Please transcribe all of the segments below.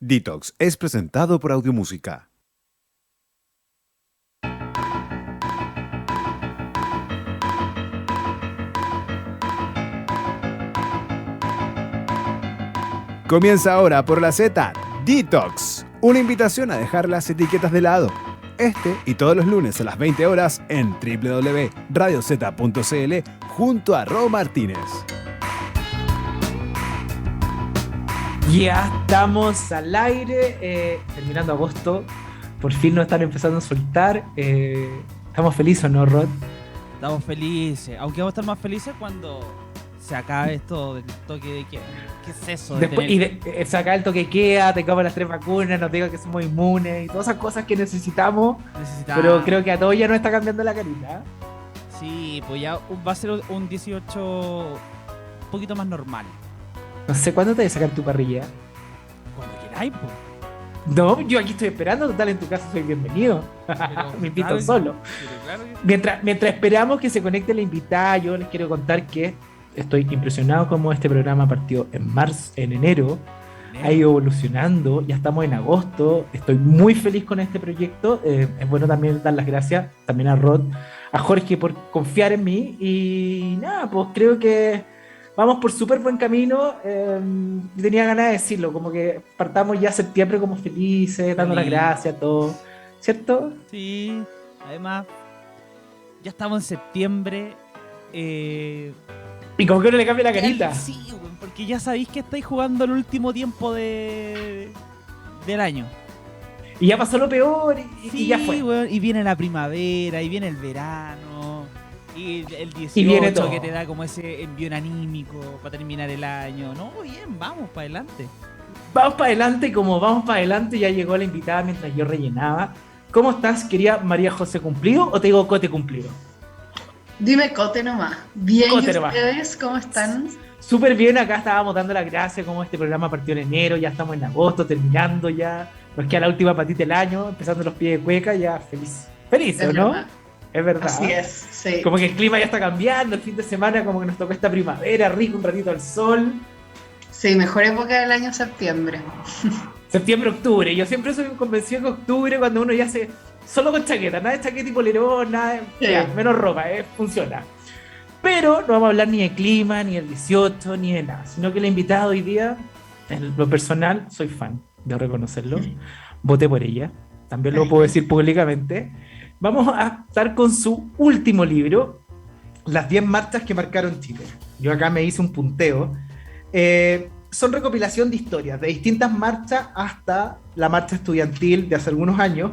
Detox es presentado por Audiomúsica. Comienza ahora por la Z, Detox, una invitación a dejar las etiquetas de lado. Este y todos los lunes a las 20 horas en www.radioz.cl junto a Ro Martínez. Ya estamos al aire, terminando agosto. Por fin nos están empezando a soltar. Estamos felices, ¿no, Rod? Estamos felices, aunque vamos a estar más felices cuando se acabe esto del toque de queda. ¿Qué es eso? Después, se acaba el toque de queda, tengamos las 3 vacunas, nos digan que somos inmunes y todas esas cosas que necesitamos. Pero creo que a todos ya nos está cambiando la carita. Sí, pues ya va a ser un 18 un poquito más normal. No sé cuándo te vas a sacar tu parrilla. Cuando queráis, pues. No, yo aquí estoy esperando, total, en tu casa soy bienvenido. Me invito claro, solo. Claro que... Mientras esperamos que se conecte la invitada, yo les quiero contar que estoy impresionado como este programa partió en enero, ha ido evolucionando, ya estamos en agosto, estoy muy feliz con este proyecto. Es bueno también dar las gracias también a Rod, a Jorge por confiar en mí y nada, pues creo que vamos por súper buen camino. Tenía ganas de decirlo, como que partamos ya septiembre como felices, dando las gracias a todos, ¿cierto? Sí, además ya estamos en septiembre. Y como que uno le cambia la carita. Sí, porque ya sabéis que estáis jugando el último tiempo del año. Y ya pasó lo peor y ya fue. Bueno, y viene la primavera, y viene el verano, y el 18 y viene todo, que te da como ese envión anímico para terminar el año. No, bien, vamos para adelante. Vamos para adelante, y como vamos para adelante, ya llegó la invitada mientras yo rellenaba. ¿Cómo estás, querida María José Cumplido? ¿O te digo Cote Cumplido? Dime Cote nomás. Bien, Cote ¿y nomás. ustedes cómo están? Súper bien, acá estábamos dando las gracias, como este programa partió en enero, ya estamos en agosto, terminando ya. Nos queda la última patita del año, empezando los pies de cueca, ya feliz. Feliz, Es ¿no? verdad. Es verdad. Así es, sí. Como que el clima ya está cambiando, el fin de semana como que nos tocó esta primavera, rico, un ratito al sol. Sí, mejor época del año septiembre. Septiembre, octubre. Yo siempre soy convencido que octubre, cuando uno ya se... Solo con chaqueta, nada de chaqueta y polerón, nada de... Sí. Ya, menos ropa, funciona. Pero no vamos a hablar ni de clima, ni del 18, ni de nada. Sino que la invitada hoy día, en lo personal, soy fan, de reconocerlo. Voté por ella, también lo puedo decir públicamente. Vamos a estar con su último libro, Las 10 marchas que marcaron Chile. Yo acá me hice un punteo. Son recopilación de historias, de distintas marchas hasta la marcha estudiantil de hace algunos años.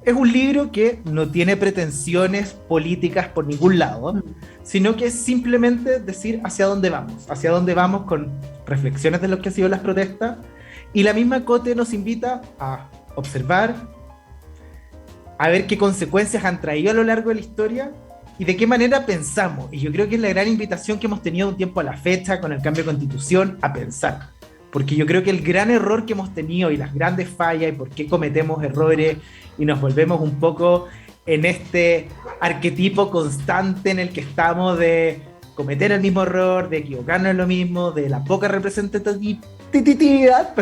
Es un libro que no tiene pretensiones políticas por ningún lado, sino que es simplemente decir hacia dónde vamos con reflexiones de lo que han sido las protestas, y la misma Cote nos invita a observar, a ver qué consecuencias han traído a lo largo de la historia y de qué manera pensamos. Y yo creo que es la gran invitación que hemos tenido un tiempo a la fecha con el cambio de constitución, a pensar. Porque yo creo que el gran error que hemos tenido y las grandes fallas y por qué cometemos errores y nos volvemos un poco en este arquetipo constante en el que estamos de cometer el mismo error, de equivocarnos en lo mismo, de la poca representatividad,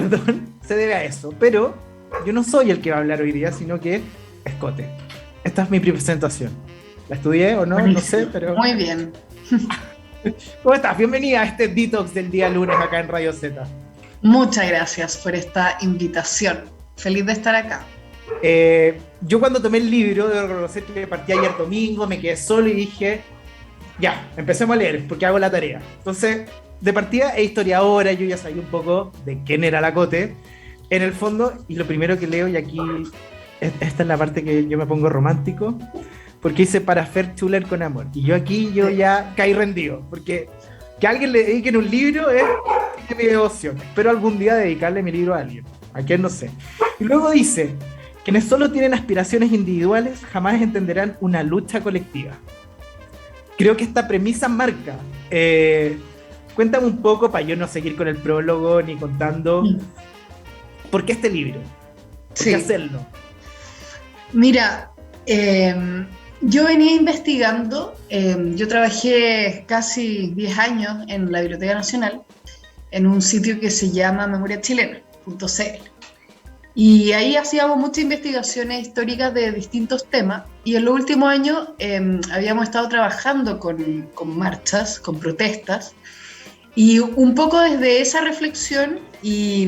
se debe a eso. Pero yo no soy el que va a hablar hoy día, sino que es Cote. Esta es mi presentación. ¿La estudié o no? Buenísimo. No sé, pero... Muy bien. ¿Cómo estás? Bienvenida a este detox del día lunes acá en Radio Z. Muchas gracias por esta invitación. Feliz de estar acá. Yo cuando tomé el libro, debo reconocer que partí ayer domingo, me quedé solo y dije, ya, empecemos a leer, porque hago la tarea. Entonces, de partida es historiadora, yo ya sabía un poco de quién era la Cote, en el fondo, y lo primero que leo, y aquí, esta es la parte que yo me pongo romántico, porque dice para hacer chuler con amor. Y yo aquí, ya caí rendido, porque que alguien le dedique un libro es mi devoción. Espero algún día dedicarle mi libro a alguien, a quien no sé. Y luego dice, quienes solo tienen aspiraciones individuales jamás entenderán una lucha colectiva. Creo que esta premisa marca. Cuéntame un poco, para yo no seguir con el prólogo ni contando, ¿por qué este libro? ¿Por qué hacerlo? Mira, yo venía investigando, yo trabajé casi 10 años en la Biblioteca Nacional, en un sitio que se llama memoriachilena.cl. Y ahí hacíamos muchas investigaciones históricas de distintos temas y en los últimos años habíamos estado trabajando con marchas, con protestas y un poco desde esa reflexión y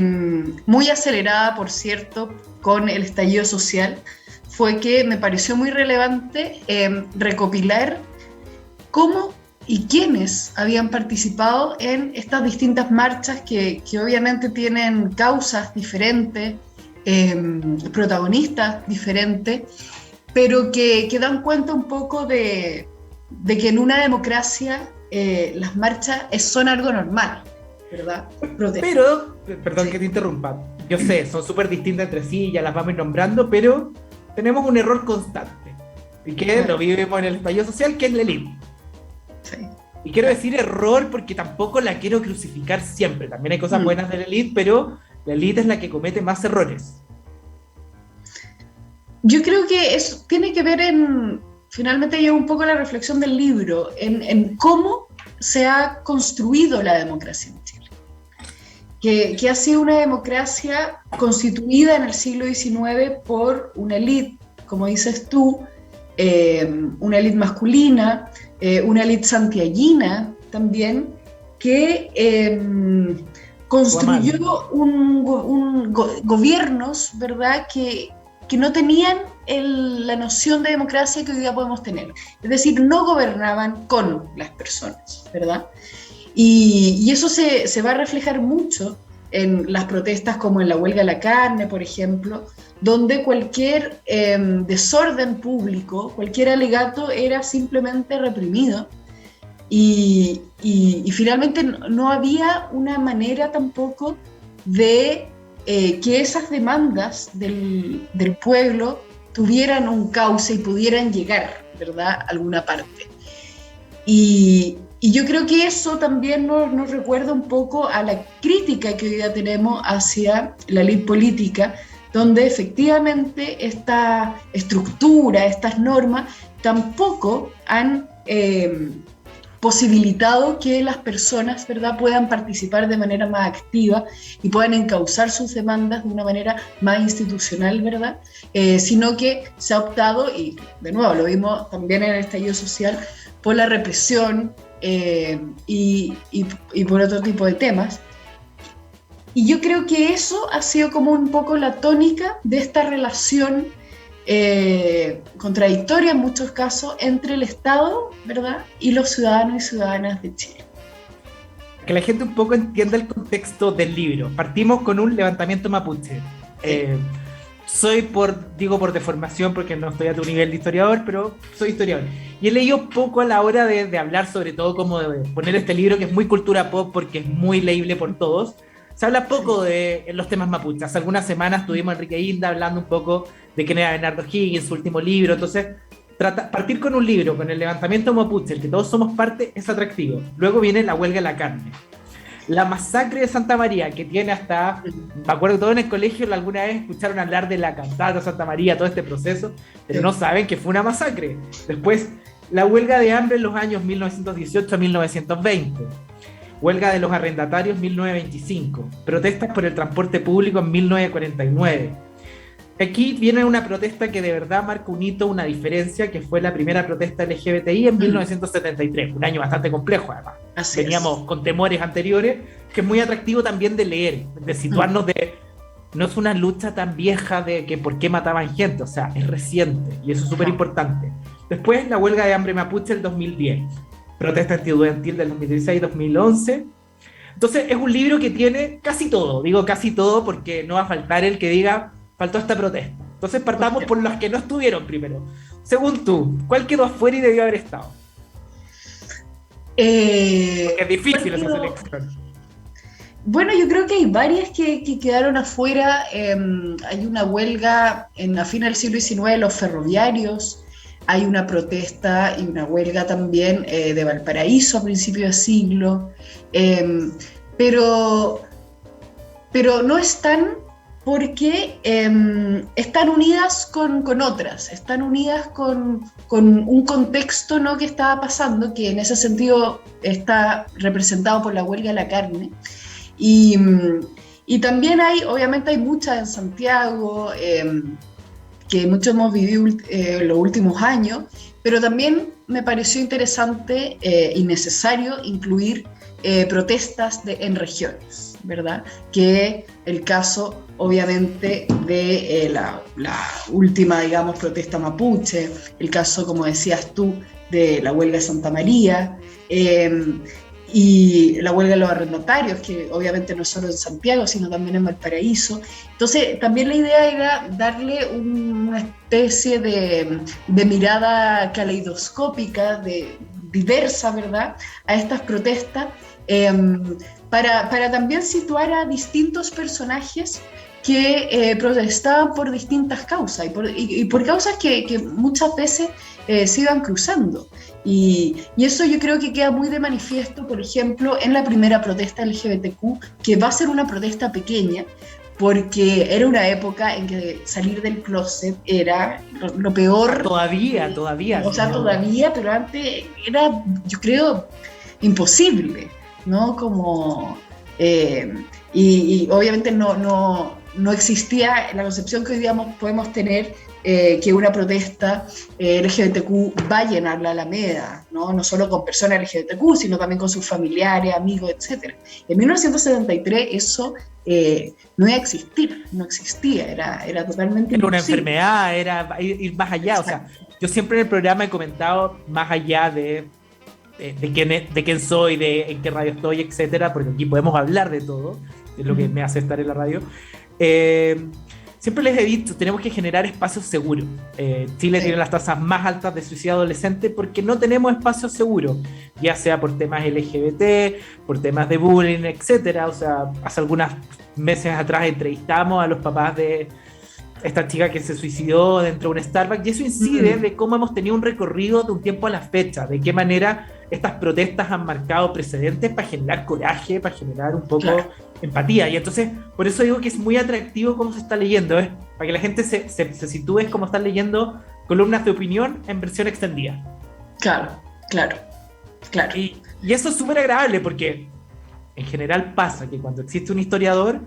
muy acelerada, por cierto, con el estallido social, fue que me pareció muy relevante recopilar cómo y quiénes habían participado en estas distintas marchas que obviamente tienen causas diferentes, protagonistas diferentes, pero que dan cuenta un poco de que en una democracia las marchas son algo normal, ¿verdad? Pero, perdón Sí. que te interrumpa, yo sé, son súper distintas entre sí, ya las vamos a ir nombrando, pero tenemos un error constante, y que lo vivimos en el estallido social, que es la élite. Sí. Y quiero decir error porque tampoco la quiero crucificar siempre, también hay cosas buenas de la élite, pero la élite es la que comete más errores. Yo creo que eso tiene que ver finalmente lleva un poco la reflexión del libro, en cómo se ha construido la democracia en Chile. Que ha sido una democracia constituida en el siglo XIX por una élite, como dices tú, una élite masculina, una élite santiaguina también, que construyó gobiernos, ¿verdad?, que no tenían la noción de democracia que hoy día podemos tener. Es decir, no gobernaban con las personas, ¿verdad? Y eso se va a reflejar mucho en las protestas como en la huelga de la carne, por ejemplo, donde cualquier desorden público, cualquier alegato era simplemente reprimido y finalmente no había una manera tampoco de que esas demandas del pueblo tuvieran un cauce y pudieran llegar, ¿verdad?, a alguna parte. Y yo creo que eso también nos recuerda un poco a la crítica que hoy día tenemos hacia la élite política, donde efectivamente esta estructura, estas normas, tampoco han posibilitado que las personas, ¿verdad?, puedan participar de manera más activa y puedan encauzar sus demandas de una manera más institucional, ¿verdad? Sino que se ha optado, y de nuevo lo vimos también en el estallido social, por la represión y por otro tipo de temas. Y yo creo que eso ha sido como un poco la tónica de esta relación contradictoria en muchos casos entre el Estado, ¿verdad?, y los ciudadanos y ciudadanas de Chile. Que la gente un poco entienda el contexto del libro. Partimos con un levantamiento mapuche. Digo por deformación porque no estoy a tu nivel de historiador, pero soy historiador. Y he leído poco a la hora de hablar, sobre todo como de poner este libro que es muy cultura pop porque es muy leíble por todos. Se habla poco de los temas mapuches. Hace algunas semanas tuvimos a Enrique Inda hablando un poco de quién era Bernardo Higgins, su último libro. Entonces, partir con un libro, con el levantamiento mapuche, el que todos somos parte, es atractivo. Luego viene la huelga de la carne. La masacre de Santa María, que tiene hasta, me acuerdo que todos en el colegio alguna vez escucharon hablar de la cantata Santa María, todo este proceso, pero no saben que fue una masacre. Después, la huelga de hambre en los años 1918 a 1920. Huelga de los arrendatarios 1925, protestas por el transporte público en 1949. Aquí viene una protesta que de verdad marca un hito, una diferencia, que fue la primera protesta LGBTI en 1973, un año bastante complejo además. Veníamos con temores anteriores, que es muy atractivo también de leer, de situarnos de... No es una lucha tan vieja de que por qué mataban gente, o sea, es reciente, y eso es súper importante. Después, la huelga de hambre mapuche del 2010. Protesta estudiantil del 2016-2011. Entonces es un libro que tiene casi todo, digo casi todo porque no va a faltar el que diga faltó esta protesta. Entonces partamos por los que no estuvieron primero. Según tú, ¿cuál quedó afuera y debió haber estado? Porque es difícil esa selección. Bueno, yo creo que hay varias que quedaron afuera. Hay una huelga a fines del siglo XIX de los ferroviarios. Hay una protesta y una huelga también de Valparaíso a principios de siglo, pero no están porque están unidas con otras, están unidas con un contexto, ¿no?, que estaba pasando, que en ese sentido está representado por la huelga de la carne, y Y también obviamente hay muchas en Santiago, que muchos hemos vivido en los últimos años, pero también me pareció interesante y necesario incluir protestas en regiones, ¿verdad? Que el caso, obviamente, de la última, digamos, protesta mapuche, el caso, como decías tú, de la huelga de Santa María, y la huelga de los arrendatarios, que obviamente no es solo en Santiago, sino también en Valparaíso. Entonces, también la idea era darle una especie de mirada caleidoscópica, diversa, ¿verdad?, a estas protestas, para también situar a distintos personajes que protestaban por distintas causas y por causas que muchas veces se iban cruzando. Y eso yo creo que queda muy de manifiesto, por ejemplo, en la primera protesta LGBTQ, que va a ser una protesta pequeña, porque era una época en que salir del closet era lo peor. Todavía. O sea, todavía, pero antes era, yo creo, imposible, ¿no? Como, y obviamente no existía la concepción que hoy día podemos tener, que una protesta LGBTQ va a llenar la Alameda, ¿no? No solo con personas LGBTQ, sino también con sus familiares, amigos, etc. En 1973 eso no iba a existir, no existía, era totalmente Era una imposible. enfermedad, era ir más allá. Exacto. O sea, yo siempre en el programa he comentado más allá de quién soy, de en qué radio estoy, etcétera, porque aquí podemos hablar de todo, es lo que me hace estar en la radio. Siempre les he dicho, tenemos que generar espacios seguros. Chile tiene las tasas más altas de suicidio adolescente porque no tenemos espacios seguros, ya sea por temas LGBT, por temas de bullying, etcétera. O sea, hace algunos meses atrás entrevistamos a los papás de esta chica que se suicidó dentro de un Starbucks, y eso incide de cómo hemos tenido un recorrido de un tiempo a la fecha, de qué manera estas protestas han marcado precedentes para generar coraje, para generar un poco empatía. Y entonces, por eso digo que es muy atractivo cómo se está leyendo, para que la gente se sitúe como están leyendo columnas de opinión en versión extendida. Claro. Y eso es súper agradable porque en general pasa que cuando existe un historiador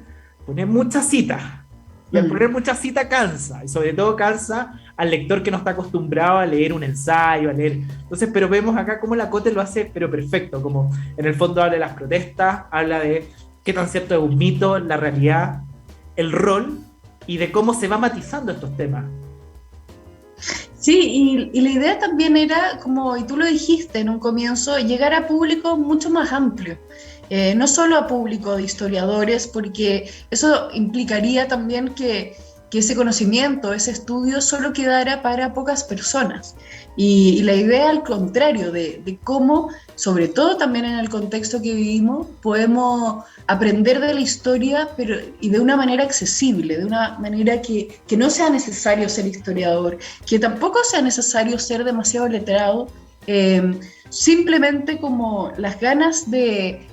pone muchas citas. Y al poner muchas citas cansa, y sobre todo cansa al lector que no está acostumbrado a leer un ensayo, a leer. Entonces, pero vemos acá cómo la Cote lo hace, pero perfecto, como en el fondo habla de las protestas, habla de qué tan cierto es un mito, la realidad, el rol, y de cómo se va matizando estos temas. Sí, y la idea también era, como y tú lo dijiste en un comienzo, llegar a público mucho más amplio. No solo a público de historiadores, porque eso implicaría también que ese conocimiento, ese estudio solo quedara para pocas personas. Y la idea al contrario, de cómo, sobre todo también en el contexto que vivimos, podemos aprender de la historia, y de una manera accesible, de una manera que no sea necesario ser historiador, que tampoco sea necesario ser demasiado letrado, simplemente como las ganas de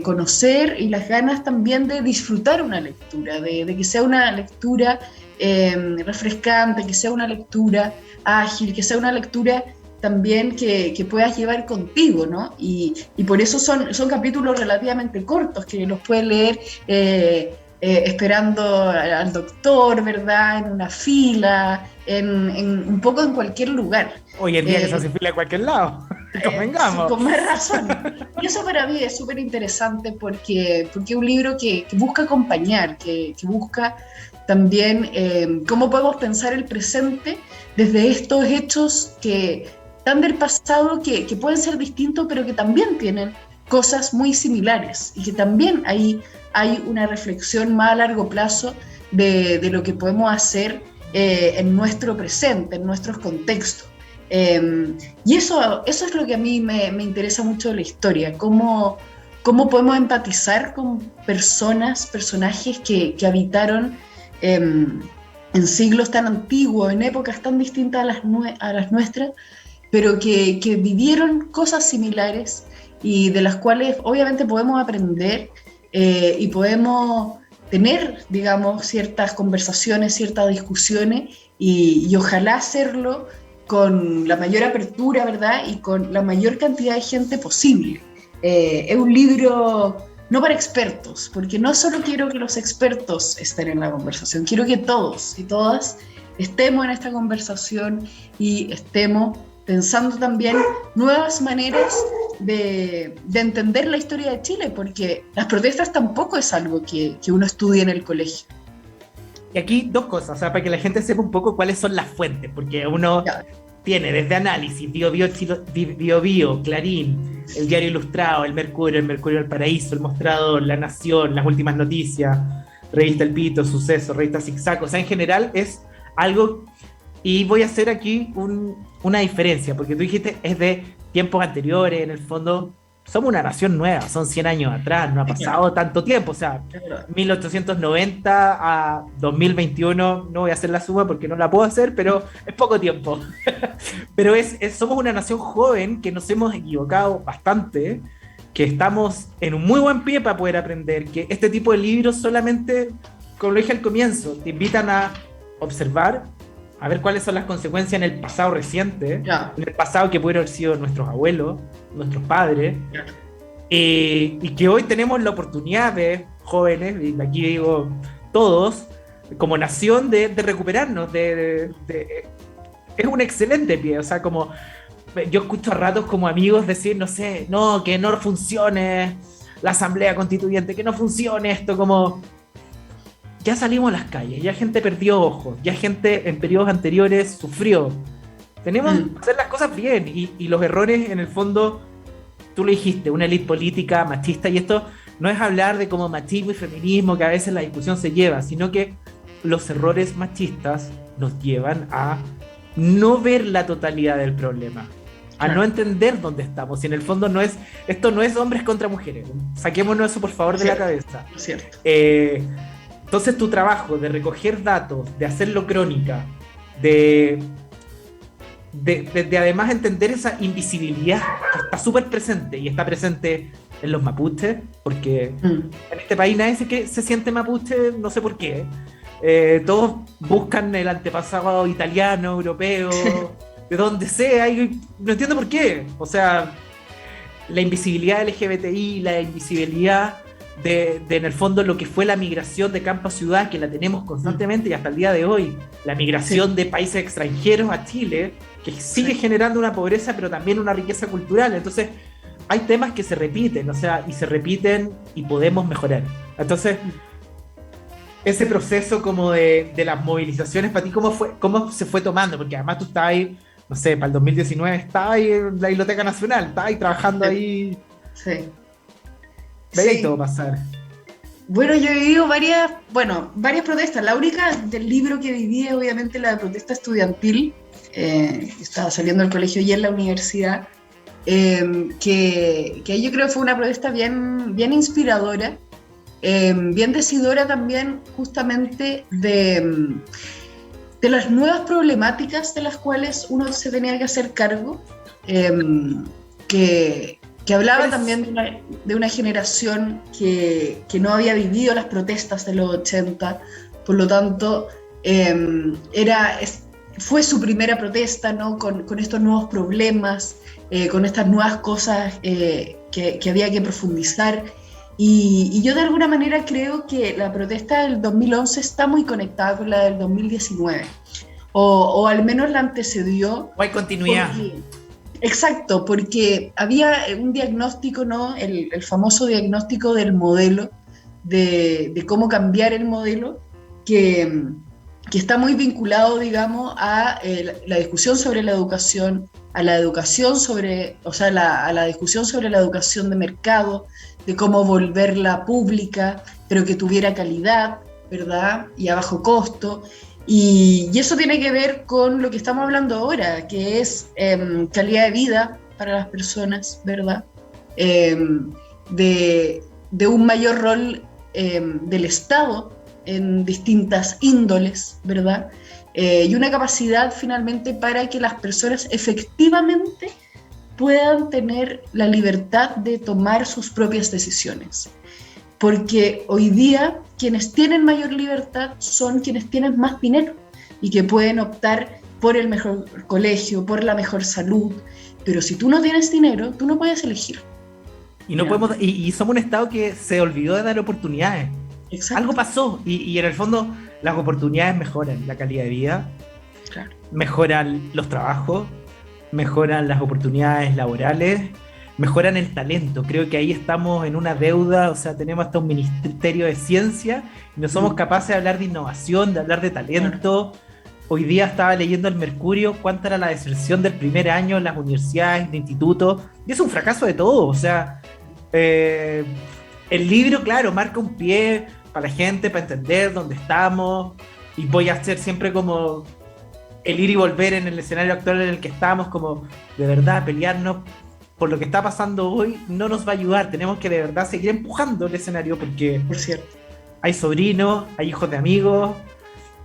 conocer y las ganas también de disfrutar una lectura, de que sea una lectura refrescante, que sea una lectura ágil, que sea una lectura también que puedas llevar contigo, ¿no? Y por eso son capítulos relativamente cortos, que los puedes leer esperando al doctor, ¿verdad? En una fila, un poco en cualquier lugar. Hoy en día que se hace fila a cualquier lado. Convengamos. Con más razón. Y eso para mí es súper interesante porque es un libro que busca acompañar, que busca también cómo podemos pensar el presente desde estos hechos que tan del pasado, que pueden ser distintos, pero que también tienen cosas muy similares y que también hay una reflexión más a largo plazo de lo que podemos hacer en nuestro presente, en nuestros contextos. Y eso es lo que a mí me interesa mucho de la historia, cómo podemos empatizar con personajes que habitaron en siglos tan antiguos, en épocas tan distintas a las nuestras, pero que vivieron cosas similares y de las cuales obviamente podemos aprender y podemos tener, digamos, ciertas conversaciones, ciertas discusiones y ojalá hacerlo con la mayor apertura, ¿verdad? Y con la mayor cantidad de gente posible. Es un libro no para expertos, porque no solo quiero que los expertos estén en la conversación, quiero que todos y todas estemos en esta conversación y estemos pensando también nuevas maneras de entender la historia de Chile, porque las protestas tampoco es algo que uno estudie en el colegio. Y aquí dos cosas, o sea, para que la gente sepa un poco cuáles son las fuentes, porque uno tiene desde Análisis, Bio, Clarín, el Diario Ilustrado, el Mercurio del Paraíso, el Mostrador, La Nación, Las Últimas Noticias, Revista El Pito, Suceso, Revista Zigzag, o sea, en general es algo, y voy a hacer aquí una diferencia, porque tú dijiste es de tiempos anteriores, en el fondo somos una nación nueva, son 100 años atrás, no ha pasado tanto tiempo, o sea, 1890 a 2021, no voy a hacer la suma porque no la puedo hacer, pero es poco tiempo. Pero somos una nación joven que nos hemos equivocado bastante, que estamos en un muy buen pie para poder aprender, que este tipo de libros solamente, como lo dije al comienzo, te invitan a observar, a ver cuáles son las consecuencias en el pasado reciente, en el pasado que pudieron haber sido nuestros abuelos, nuestros padres, y que hoy tenemos la oportunidad de jóvenes, y aquí digo todos, como nación de recuperarnos, es un excelente pie, o sea, como yo escucho a ratos como amigos decir, no sé, no, que no funcione la asamblea constituyente, que no funcione esto, como ya salimos a las calles, ya gente perdió ojos, ya gente en periodos anteriores sufrió. Tenemos que hacer las cosas bien y los errores, en el fondo, tú lo dijiste, una élite política machista, y esto no es hablar de como machismo y feminismo que a veces la discusión se lleva, sino que los errores machistas nos llevan a no ver la totalidad del problema, a no entender dónde estamos, y en el fondo esto no es hombres contra mujeres, saquémonos eso por favor de la cabeza. Es cierto. Entonces tu trabajo de recoger datos, de hacerlo crónica, de además entender esa invisibilidad que está súper presente, y está presente en los mapuches, porque en este país nadie se siente mapuche, no sé por qué. Todos buscan el antepasado italiano, europeo, de donde sea, y no entiendo por qué. O sea, la invisibilidad LGBTI, la invisibilidad de en el fondo lo que fue la migración de campo a ciudad, que la tenemos constantemente y hasta el día de hoy, la migración de países extranjeros a Chile, que sigue generando una pobreza pero también una riqueza cultural. Entonces hay temas que se repiten, o sea, y se repiten y podemos mejorar. Entonces ese proceso como de las movilizaciones para ti, ¿cómo se fue tomando? Porque además tú estás ahí, no sé, para el 2019 estás ahí en la Biblioteca Nacional, estás ahí trabajando ahí. Sí. Veis todo pasar. Bueno, yo he vivido varias protestas. La única del libro que viví es obviamente la protesta estudiantil. Estaba saliendo del colegio y en la universidad. Que yo creo que fue una protesta bien inspiradora, bien decidora también, justamente de las nuevas problemáticas de las cuales uno se tenía que hacer cargo. Que hablaba también de una generación que no había vivido las protestas de los 80, por lo tanto fue su primera protesta, ¿no? con estos nuevos problemas, con estas nuevas cosas que había que profundizar, y yo de alguna manera creo que la protesta del 2011 está muy conectada con la del 2019, o al menos la antecedió. O hay continuidad. Exacto, porque había un diagnóstico, ¿no? El famoso diagnóstico del modelo, de cómo cambiar el modelo, que está muy vinculado, digamos, a la discusión sobre la educación, a la discusión sobre la educación de mercado, de cómo volverla pública, pero que tuviera calidad, ¿verdad? Y a bajo costo. Y eso tiene que ver con lo que estamos hablando ahora, que es calidad de vida para las personas, ¿verdad? De un mayor rol del Estado en distintas índoles, ¿verdad? Y una capacidad finalmente para que las personas efectivamente puedan tener la libertad de tomar sus propias decisiones. Porque hoy día quienes tienen mayor libertad son quienes tienen más dinero y que pueden optar por el mejor colegio, por la mejor salud. Pero si tú no tienes dinero, tú no puedes elegir. Y no Ya. podemos, y somos un Estado que se olvidó de dar oportunidades. Exacto. Algo pasó, y en el fondo las oportunidades mejoran la calidad de vida, Claro. mejoran los trabajos, mejoran las oportunidades laborales, mejoran el talento. Creo que ahí estamos en una deuda, o sea, tenemos hasta un ministerio de ciencia y no somos capaces de hablar de innovación, de hablar de talento. Hoy día estaba leyendo el Mercurio cuánta era la deserción del primer año en las universidades, de institutos, y es un fracaso de todo. O sea, el libro, claro, marca un pie para la gente, para entender dónde estamos, y voy a hacer siempre como el ir y volver en el escenario actual en el que estamos, como de verdad pelearnos por lo que está pasando hoy no nos va a ayudar. Tenemos que de verdad seguir empujando el escenario, porque Por cierto. hay sobrinos, hay hijos de amigos,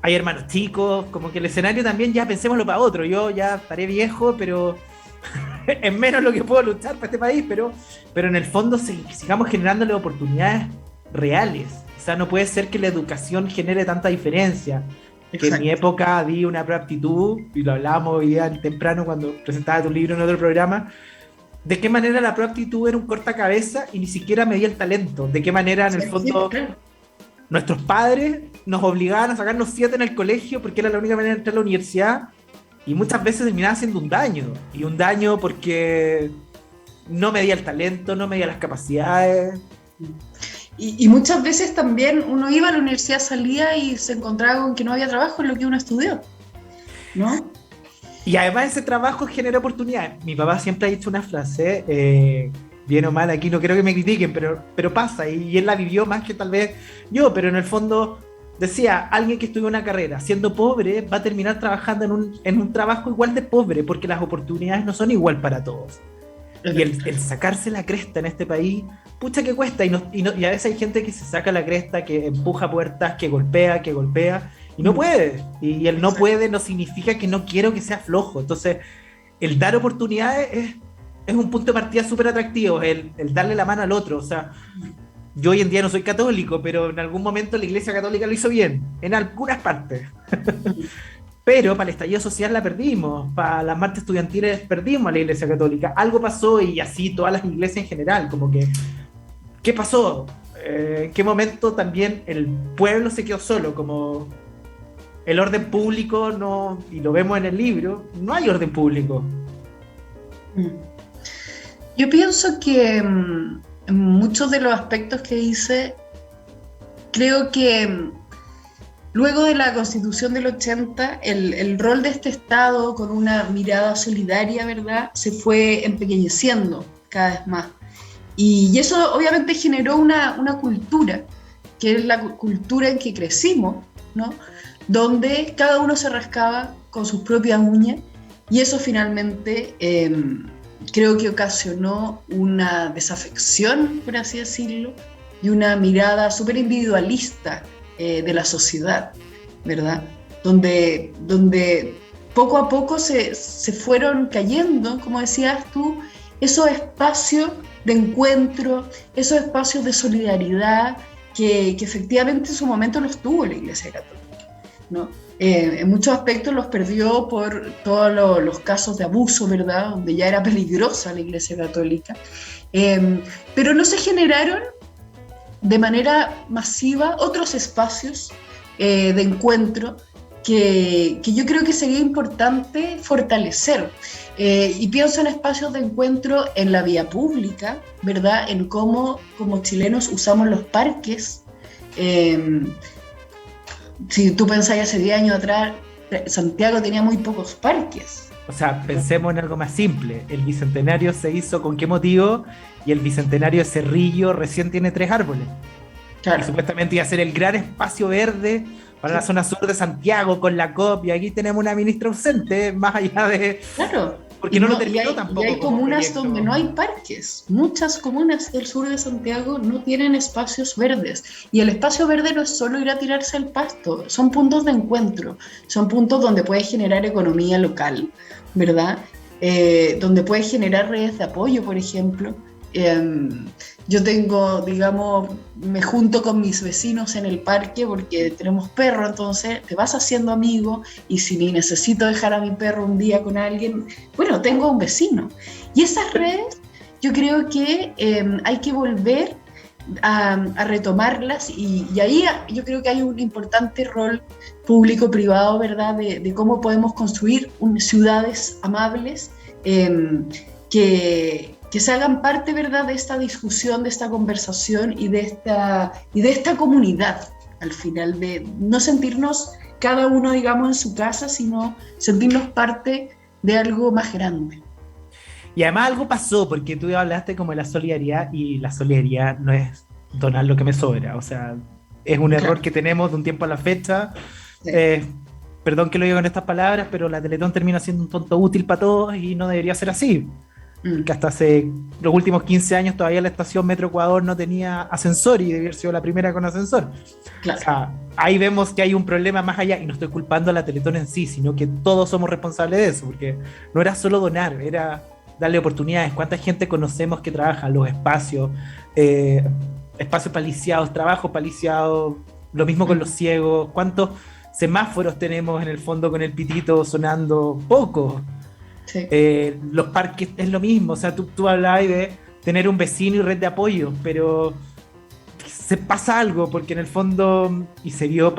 hay hermanos chicos, como que el escenario también ya pensémoslo para otro. Yo ya estaré viejo, pero es menos lo que puedo luchar para este país, pero en el fondo sigamos generándole oportunidades reales. O sea, no puede ser que la educación genere tanta diferencia. Que en mi Exacto. época di una preaptitud, y lo hablábamos hoy día temprano cuando presentaba tu libro en otro programa, de qué manera la preaptitud era un cortacabezas y ni siquiera medía el talento, de qué manera en el Sí, fondo claro. nuestros padres nos obligaban a sacarnos 7 en el colegio porque era la única manera de entrar a la universidad, y muchas veces terminaba haciendo un daño, y un daño porque no medía el talento, no medía las capacidades. Y muchas veces también uno iba a la universidad, salía y se encontraba con que no había trabajo en lo que uno estudió, ¿no? Y además ese trabajo genera oportunidades. Mi papá siempre ha dicho una frase, bien o mal, aquí no quiero que me critiquen, pero pasa, y él la vivió más que tal vez yo, pero en el fondo decía, alguien que estudió una carrera siendo pobre va a terminar trabajando en un trabajo igual de pobre, porque las oportunidades no son igual para todos. Y el sacarse la cresta en este país, pucha que cuesta, y a veces hay gente que se saca la cresta, que empuja puertas, que golpea, y no puede. Y el no puede no significa que no quiero que sea flojo. Entonces, el dar oportunidades es un punto de partida súper atractivo, el darle la mano al otro. O sea, yo hoy en día no soy católico, pero en algún momento la Iglesia Católica lo hizo bien, en algunas partes. Pero para el estallido social la perdimos, para las marchas estudiantiles perdimos a la Iglesia Católica. Algo pasó, y así todas las iglesias en general, como que, ¿qué pasó? ¿En qué momento también el pueblo se quedó solo? Como el orden público no, y lo vemos en el libro, no hay orden público. Yo pienso que en muchos de los aspectos que dice, creo que luego de la Constitución del 80, el rol de este Estado con una mirada solidaria, ¿verdad?, se fue empequeñeciendo cada vez más. Y eso obviamente generó una cultura, que es la cultura en que crecimos, ¿no?, donde cada uno se rascaba con sus propias uñas, y eso finalmente creo que ocasionó una desafección, por así decirlo, y una mirada súper individualista de la sociedad, ¿verdad? Donde poco a poco se fueron cayendo, como decías tú, esos espacios de encuentro, esos espacios de solidaridad que efectivamente en su momento los tuvo la Iglesia Católica, ¿no? En muchos aspectos los perdió por todos los casos de abuso, ¿verdad?, donde ya era peligrosa la Iglesia Católica, pero no se generaron de manera masiva otros espacios de encuentro que yo creo que sería importante fortalecer. Y pienso en espacios de encuentro en la vía pública, ¿verdad?, en cómo como chilenos usamos los parques. Si tú pensás hace 10 años atrás, Santiago tenía muy pocos parques. O sea, pensemos en algo más simple. El Bicentenario se hizo ¿con qué motivo? Y el Bicentenario de Cerrillo recién tiene 3 árboles. Claro. Y supuestamente iba a ser el gran espacio verde para la zona sur de Santiago con la COP, y aquí tenemos una ministra ausente, más allá de... Claro. Porque no lo terminó tampoco. Y hay como comunas proyecto. donde no hay parques. Muchas comunas del sur de Santiago no tienen espacios verdes. Y el espacio verde no es solo ir a tirarse al pasto, son puntos de encuentro, son puntos donde puedes generar economía local, ¿verdad? Donde puedes generar redes de apoyo, por ejemplo. Yo tengo, digamos, me junto con mis vecinos en el parque porque tenemos perro, entonces te vas haciendo amigo, y si necesito dejar a mi perro un día con alguien, bueno, tengo un vecino. Y esas redes yo creo que hay que volver a retomarlas y ahí yo creo que hay un importante rol público-privado, ¿verdad? De cómo podemos construir ciudades amables que se hagan parte, ¿verdad?, de esta discusión, de esta conversación y de esta comunidad, al final, de no sentirnos cada uno, digamos, en su casa, sino sentirnos parte de algo más grande. Y además algo pasó, porque tú hablaste como de la solidaridad, y la solidaridad no es donar lo que me sobra, o sea, es un error que tenemos de un tiempo a la fecha. Sí. Perdón que lo diga con estas palabras, pero la Teletón termina siendo un tonto útil para todos y no debería ser así. Que hasta hace los últimos 15 años todavía la estación Metro Ecuador no tenía ascensor y debió haber sido la primera con ascensor. Claro. O sea, ahí vemos que hay un problema más allá, y no estoy culpando a la Teletón en sí, sino que todos somos responsables de eso, porque no era solo donar, era darle oportunidades. ¿Cuánta gente conocemos que trabaja en los espacios, espacios paliciados, trabajos paliciados? Lo mismo con los ciegos. ¿Cuántos semáforos tenemos en el fondo con el pitito sonando? Pocos. Sí. Los parques es lo mismo, o sea, tú hablabas de tener un vecino y red de apoyo, pero se pasa algo, porque en el fondo, y se vio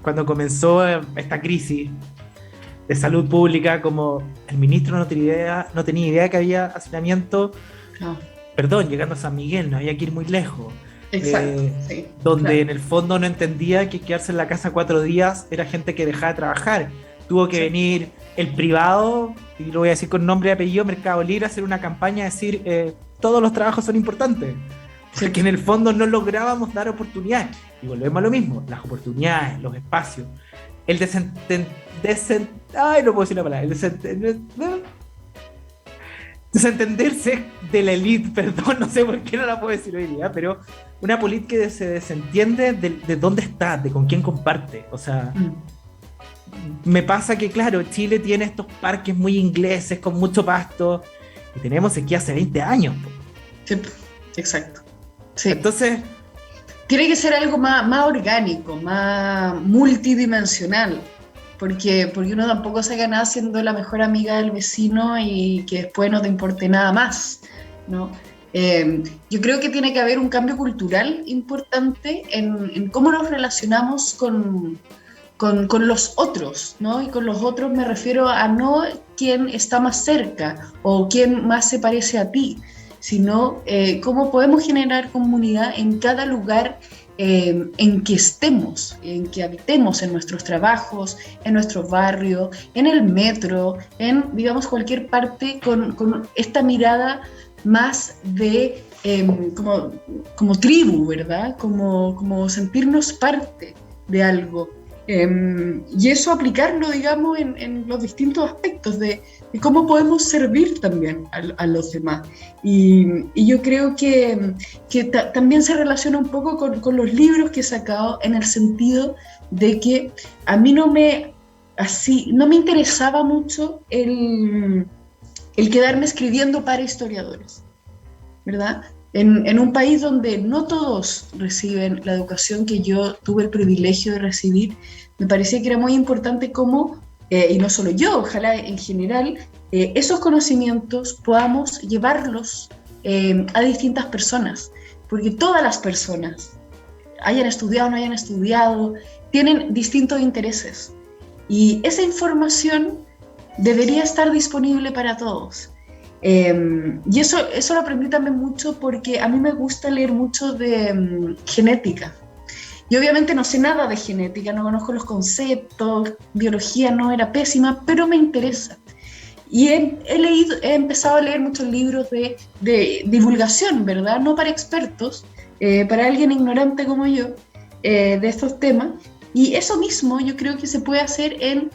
cuando comenzó esta crisis de salud pública, como el ministro no tenía idea que había hacinamiento, No. perdón, llegando a San Miguel, no había que ir muy lejos. Exacto, sí, Donde claro. en el fondo no entendía que quedarse en la casa 4 días era gente que dejaba de trabajar. Tuvo que venir el privado, y lo voy a decir con nombre y apellido, Mercado Libre, a hacer una campaña, a decir todos los trabajos son importantes, porque en el fondo no lográbamos dar oportunidades. Y volvemos a lo mismo, las oportunidades, los espacios, el no puedo decir la palabra, desentenderse de la élite, perdón, no sé por qué no la puedo decir hoy día, pero una política que se desentiende de dónde está, de con quién comparte. O sea, me pasa que, claro, Chile tiene estos parques muy ingleses con mucho pasto, y tenemos sequía hace 20 años. Sí, exacto. Sí. Entonces, tiene que ser algo más orgánico, más multidimensional, porque uno tampoco se gana siendo la mejor amiga del vecino y que después no te importe nada más, ¿no? Yo creo que tiene que haber un cambio cultural importante en cómo nos relacionamos con los otros, ¿no? Y con los otros me refiero a no quién está más cerca o quién más se parece a ti, sino cómo podemos generar comunidad en cada lugar en que estemos, en que habitemos, en nuestros trabajos, en nuestros barrios, en el metro, en, digamos, cualquier parte con esta mirada más de como tribu, ¿verdad? Como sentirnos parte de algo. Y eso aplicarlo, digamos, en los distintos aspectos de cómo podemos servir también a los demás. Y yo creo que también se relaciona un poco con los libros que he sacado, en el sentido de que a mí no me interesaba mucho el quedarme escribiendo para historiadores, ¿verdad? En un país donde no todos reciben la educación que yo tuve el privilegio de recibir, me parecía que era muy importante cómo, y no solo yo, ojalá en general, esos conocimientos podamos llevarlos a distintas personas, porque todas las personas, hayan estudiado o no hayan estudiado, tienen distintos intereses, y esa información debería estar disponible para todos. Y eso lo aprendí también mucho porque a mí me gusta leer mucho de genética. Y obviamente no sé nada de genética, no conozco los conceptos, biología no, era pésima, pero me interesa. Y he empezado a leer muchos libros de divulgación, ¿verdad? No para expertos, para alguien ignorante como yo, de estos temas. Y eso mismo yo creo que se puede hacer en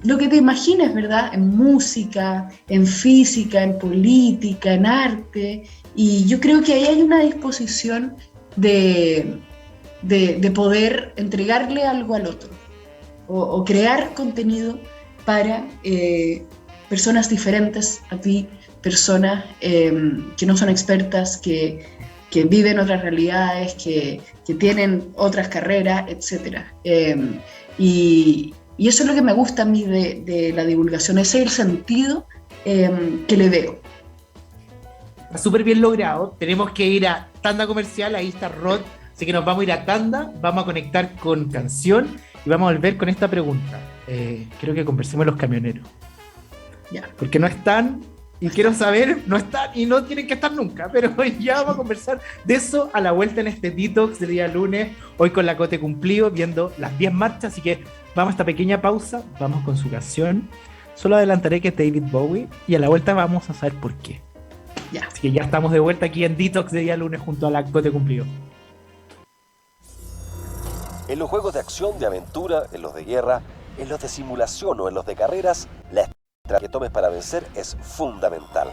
lo que te imagines, ¿verdad? En música, en física, en política, en arte. Y yo creo que ahí hay una disposición de poder entregarle algo al otro o crear contenido para personas diferentes a ti, personas que no son expertas, que viven otras realidades, que tienen otras carreras, etc. Y eso es lo que me gusta a mí de la divulgación, ese es el sentido que le veo. Está súper bien logrado. Tenemos que ir a tanda comercial, ahí está Rod. Así que nos vamos a ir a tanda, vamos a conectar con canción y vamos a volver con esta pregunta. Quiero que conversemos los camioneros. Ya. Porque no están, y quiero saber, no están y no tienen que estar nunca, pero ya vamos a conversar de eso a la vuelta en este detox del día lunes, hoy con la Cote cumplido, viendo las 10 marchas, así que vamos a esta pequeña pausa, vamos con su canción. Solo adelantaré que es David Bowie y a la vuelta vamos a saber por qué. Ya. Así que ya estamos de vuelta aquí en Detox de día lunes junto a la Cote cumplido. En los juegos de acción, de aventura, en los de guerra, en los de simulación o en los de carreras, la estrategia que tomes para vencer es fundamental.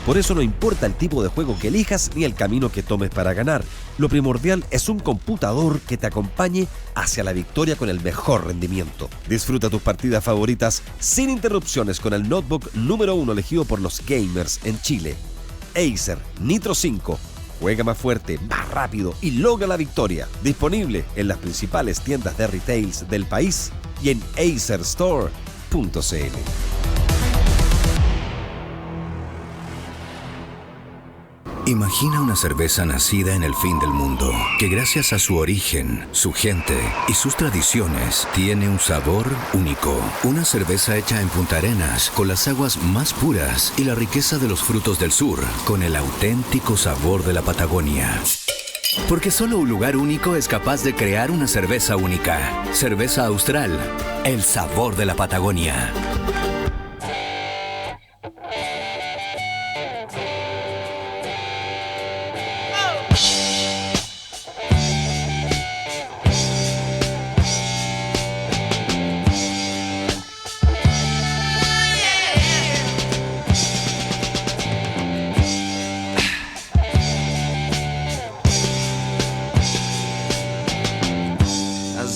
Por eso no importa el tipo de juego que elijas ni el camino que tomes para ganar. Lo primordial es un computador que te acompañe hacia la victoria con el mejor rendimiento. Disfruta tus partidas favoritas sin interrupciones con el notebook número 1 elegido por los gamers en Chile. Acer Nitro 5. Juega más fuerte, más rápido y logra la victoria. Disponible en las principales tiendas de retails del país y en acerstore.cl. Imagina una cerveza nacida en el fin del mundo, que gracias a su origen, su gente y sus tradiciones, tiene un sabor único. Una cerveza hecha en Punta Arenas, con las aguas más puras y la riqueza de los frutos del sur, con el auténtico sabor de la Patagonia. Porque solo un lugar único es capaz de crear una cerveza única. Cerveza Austral, el sabor de la Patagonia.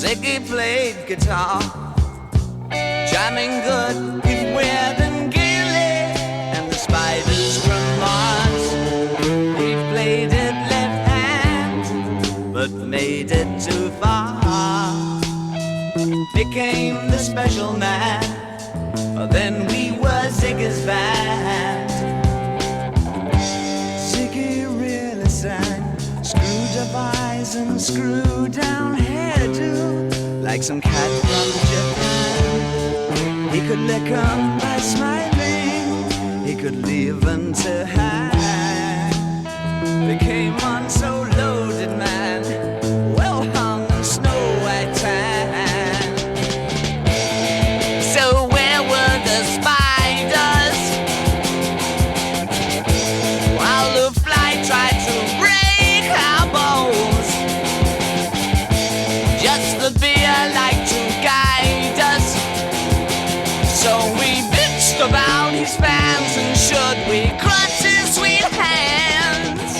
Ziggy played guitar, jamming good with Weird and Gilly and the Spiders from Mars. We've played it left hand, but made it too far. Became the special man, then we were Ziggy's band. Ziggy really sang, screwed up eyes and screwed down hairdo, like some cat from Japan. He could lick 'em by smiling, he could leave 'em to hang. Became one so loaded man, well hung in snow white tan. So where were the spiders while the fly tried to break our bones? Just the beer like to guide us, so we bitched about his fans, and should we crush his sweet hands?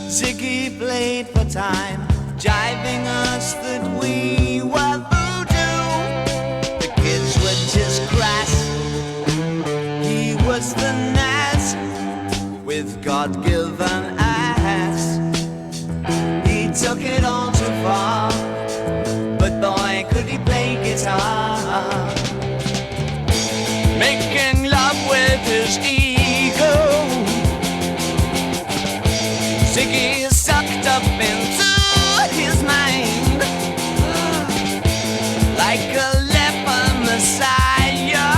Ziggy played for time, jiving us that we were voodoo. The kids were just crass, he was the Nas with God-given ass. He took it all too far, but boy could he play guitar. Making love with his ego, Ziggy sucked up into his mind, like a leper messiah.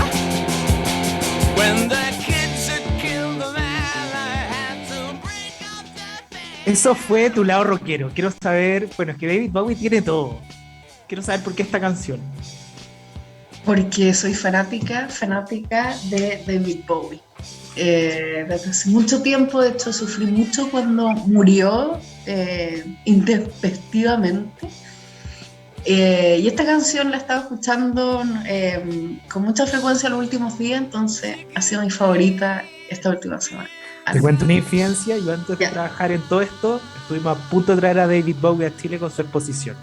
When the kids had killed the man, I had to break up the band. Eso fue tu lado rockero. Quiero saber, bueno, es que David Bowie tiene todo. Quiero saber por qué esta canción. Porque soy fanática de David Bowie. Desde hace mucho tiempo, de hecho sufrí mucho cuando murió intempestivamente. Y esta canción la he estado escuchando con mucha frecuencia los últimos días, entonces ha sido mi favorita esta última semana. Te cuento una infidencia, yo antes de Ya. trabajar en todo esto, estuvimos a punto de traer a David Bowie a Chile con su exposición.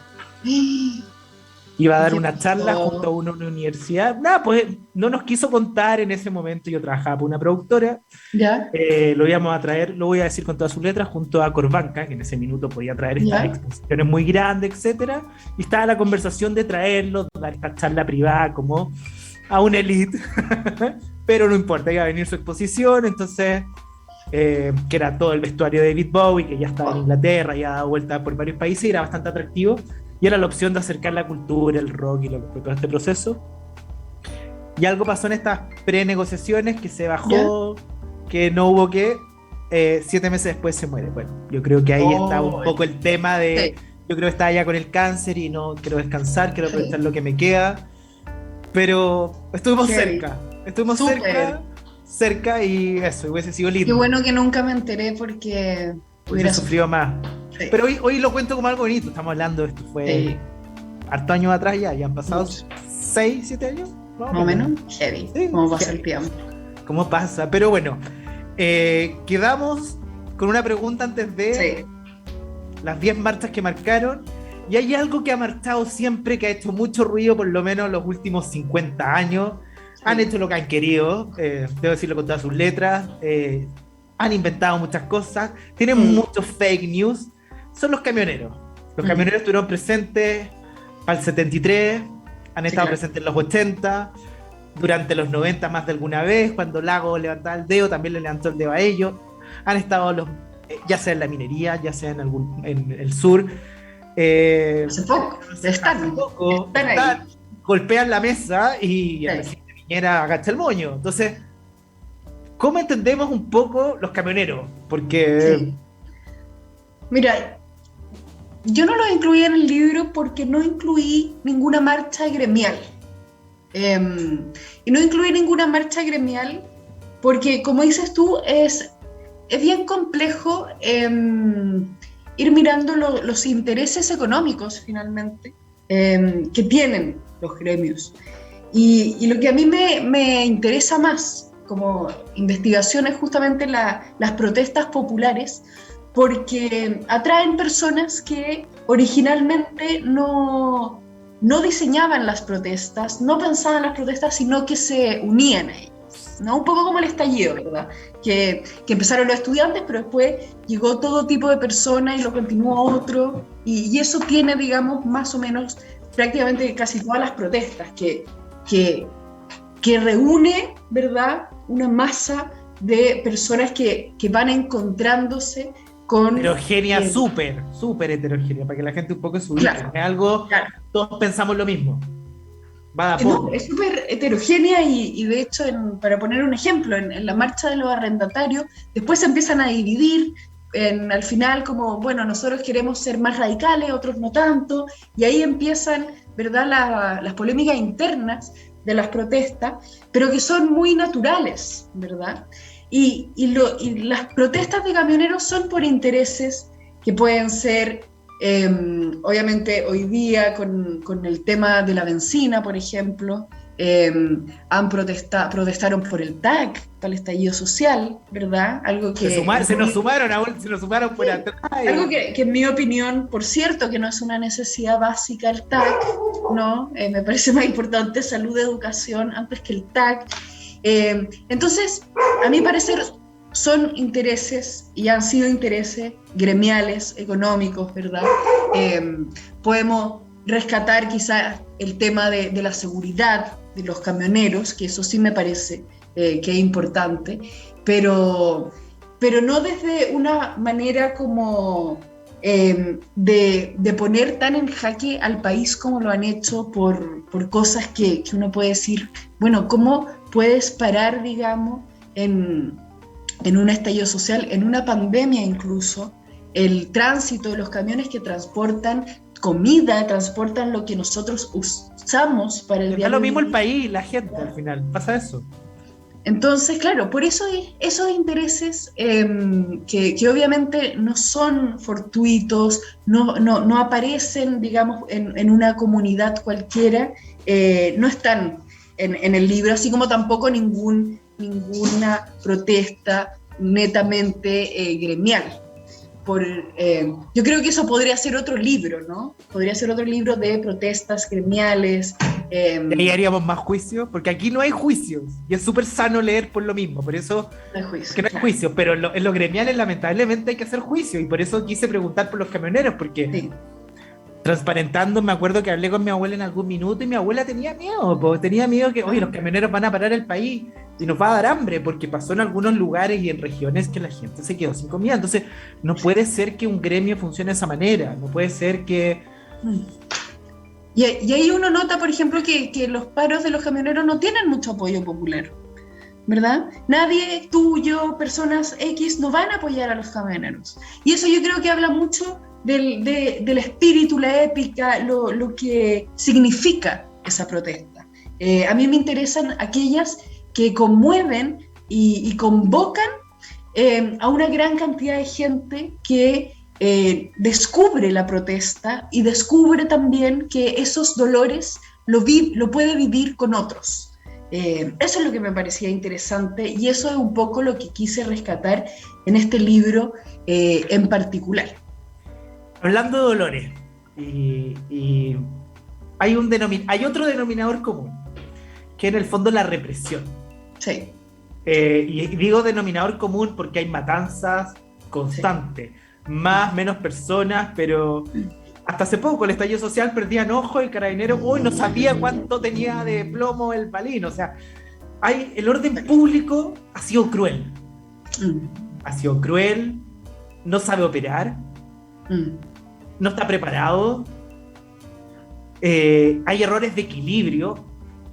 Iba a dar ¿Qué una charla pasó? junto a una universidad. Nada, pues no nos quiso contar en ese momento. Yo trabajaba por una productora. ¿Ya? Lo íbamos a traer, lo voy a decir con todas sus letras, junto a Corbanca, que en ese minuto podía traer estas ¿Ya? exposiciones muy grandes, etcétera. Y estaba la conversación de traerlo, dar esta charla privada como a una elite. Pero no importa, iba a venir su exposición, entonces, que era todo el vestuario de David Bowie, que ya estaba en Inglaterra, ya dado vuelta por varios países, y era bastante atractivo. Y era la opción de acercar la cultura, el rock y lo que fue todo este proceso. Y algo pasó en estas pre-negociaciones que se bajó, que no hubo que, 7 meses después se muere. Bueno, yo creo que ahí está un poco el tema de, Sí. yo creo que estaba ya con el cáncer y no quiero descansar, quiero Sí. aprovechar lo que me queda. Pero estuvimos Heavy. cerca, cerca y eso, hubiese sido lindo. Qué bueno que nunca me enteré porque Hubiese hubiera sufrido más. Sí. Pero hoy lo cuento como algo bonito. Estamos hablando de esto, fue Sí. harto años atrás ya han pasado Mucho. 6, 7 años. Más o menos heavy. Sí, ¿Cómo pasa heavy. el tiempo? ¿Cómo pasa? Pero bueno, quedamos con una pregunta antes de Sí. las 10 marchas que marcaron. Y hay algo que ha marchado siempre, que ha hecho mucho ruido, por lo menos los últimos 50 años. Han hecho lo que han querido, debo decirlo con todas sus letras. Han inventado muchas cosas, tienen muchos fake news. Son los camioneros. Los camioneros estuvieron presentes para el 73, han estado presentes en los 80, durante los 90 más de alguna vez, cuando Lago levantaba el dedo, también le levantó el dedo a ellos. Han estado ya sea en la minería, ya sea en el sur. Hace poco. Están ahí. Golpean la mesa y Sí. el presidente Piñera agacha el moño. Entonces, ¿cómo entendemos un poco los camioneros? Porque Sí. Mira, yo no lo incluí en el libro porque no incluí ninguna marcha gremial. Y no incluí ninguna marcha gremial porque, como dices tú, es bien complejo ir mirando los intereses económicos, finalmente, que tienen los gremios. Y lo que a mí me interesa más como investigación es justamente las protestas populares, porque atraen personas que originalmente no diseñaban las protestas, no pensaban las protestas, sino que se unían a ellas, ¿no? Un poco como el estallido, ¿verdad? Que empezaron los estudiantes, pero después llegó todo tipo de personas y lo continuó otro, y eso tiene, digamos, más o menos prácticamente casi todas las protestas, que reúne, ¿verdad?, una masa de personas que van encontrándose con... heterogénea, súper heterogénea, para que la gente un poco se ubique. Claro, Es algo, claro. todos pensamos lo mismo. Va de a No, poco. es súper heterogénea y de hecho, para poner un ejemplo, en la marcha de los arrendatarios, después se empiezan a dividir al final como, bueno, nosotros queremos ser más radicales, otros no tanto, y ahí empiezan, ¿verdad?, las polémicas internas de las protestas, pero que son muy naturales, ¿verdad? Y las protestas de camioneros son por intereses que pueden ser, obviamente hoy día con el tema de la benzina, por ejemplo, protestaron por el TAC, para el estallido social, ¿verdad? Algo que Se nos sumaron por atrás. algo que en mi opinión, por cierto, que no es una necesidad básica el TAC, ¿no? Me parece más importante salud y educación antes que el TAC. Entonces, a mi parecer, son intereses y han sido intereses gremiales, económicos, ¿verdad? Podemos rescatar quizás el tema de la seguridad de los camioneros, que eso sí me parece que es importante, pero no desde una manera como de poner tan en jaque al país como lo han hecho por cosas que uno puede decir, bueno, ¿cómo puedes parar, digamos, en un estallido social, en una pandemia incluso, el tránsito de los camiones que transportan comida, transportan lo que nosotros usamos para el día a día? Da lo mismo el país, la gente, al final, pasa eso. Entonces, claro, por eso esos intereses que obviamente no son fortuitos, no aparecen, digamos, en una comunidad cualquiera, no están en el libro, así como tampoco ninguna protesta netamente gremial. yo creo que eso podría ser otro libro, ¿no? Podría ser otro libro de protestas gremiales. Y ahí haríamos más juicios, porque aquí no hay juicios, y es súper sano leer por lo mismo, por eso No hay juicio, que no hay claro. juicios, pero en los gremiales lamentablemente hay que hacer juicio, y por eso quise preguntar por los camioneros, porque Sí. transparentando, me acuerdo que hablé con mi abuela en algún minuto y mi abuela tenía miedo, tenía miedo que, oye, los camioneros van a parar el país y nos va a dar hambre, porque pasó en algunos lugares y en regiones que la gente se quedó sin comida. Entonces, no puede ser que un gremio funcione de esa manera, no puede ser que... Y ahí uno nota, por ejemplo, que los paros de los camioneros no tienen mucho apoyo popular, ¿verdad? Nadie, tú, yo, personas X, no van a apoyar a los camioneros. Y eso yo creo que habla mucho del espíritu, la épica, lo que significa esa protesta. A mí me interesan aquellas que conmueven y convocan a una gran cantidad de gente que descubre la protesta y descubre también que esos dolores lo puede vivir con otros. Eso es lo que me parecía interesante y eso es un poco lo que quise rescatar en este libro en particular. Hablando de dolores, y hay otro denominador común, que en el fondo la represión. Sí. Y digo denominador común porque hay matanzas constantes, más, menos personas, pero hasta hace poco el estallido social perdían ojo, el carabinero no sabía cuánto tenía de plomo el balín. O sea, el orden público ha sido cruel. Ha sido cruel, no sabe operar, no está preparado, hay errores de equilibrio,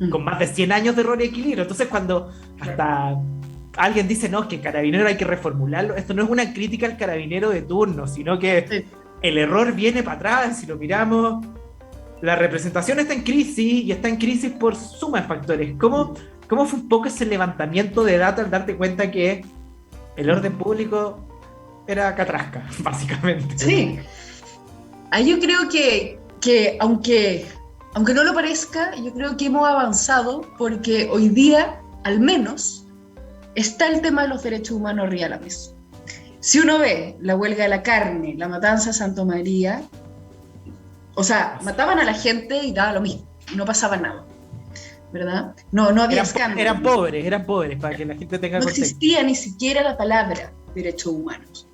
con más de 100 años de error de equilibrio. Entonces cuando hasta alguien dice, no, que carabinero hay que reformularlo, esto no es una crítica al carabinero de turno, sino que el error viene para atrás. Si lo miramos, la representación está en crisis, y está en crisis por suma de factores. ¿Cómo fue un poco ese levantamiento de data al darte cuenta que el orden público era catrasca, básicamente? Sí. Ahí yo creo que aunque no lo parezca, yo creo que hemos avanzado porque hoy día, al menos, está el tema de los derechos humanos arriba de la mesa. Si uno ve la huelga de la carne, la matanza de Santa María, o sea, mataban a la gente y daba lo mismo, no pasaba nada, ¿verdad? No había escándalo. Eran pobres, para que la gente tenga No contexto. existía ni siquiera la palabra derechos humanos.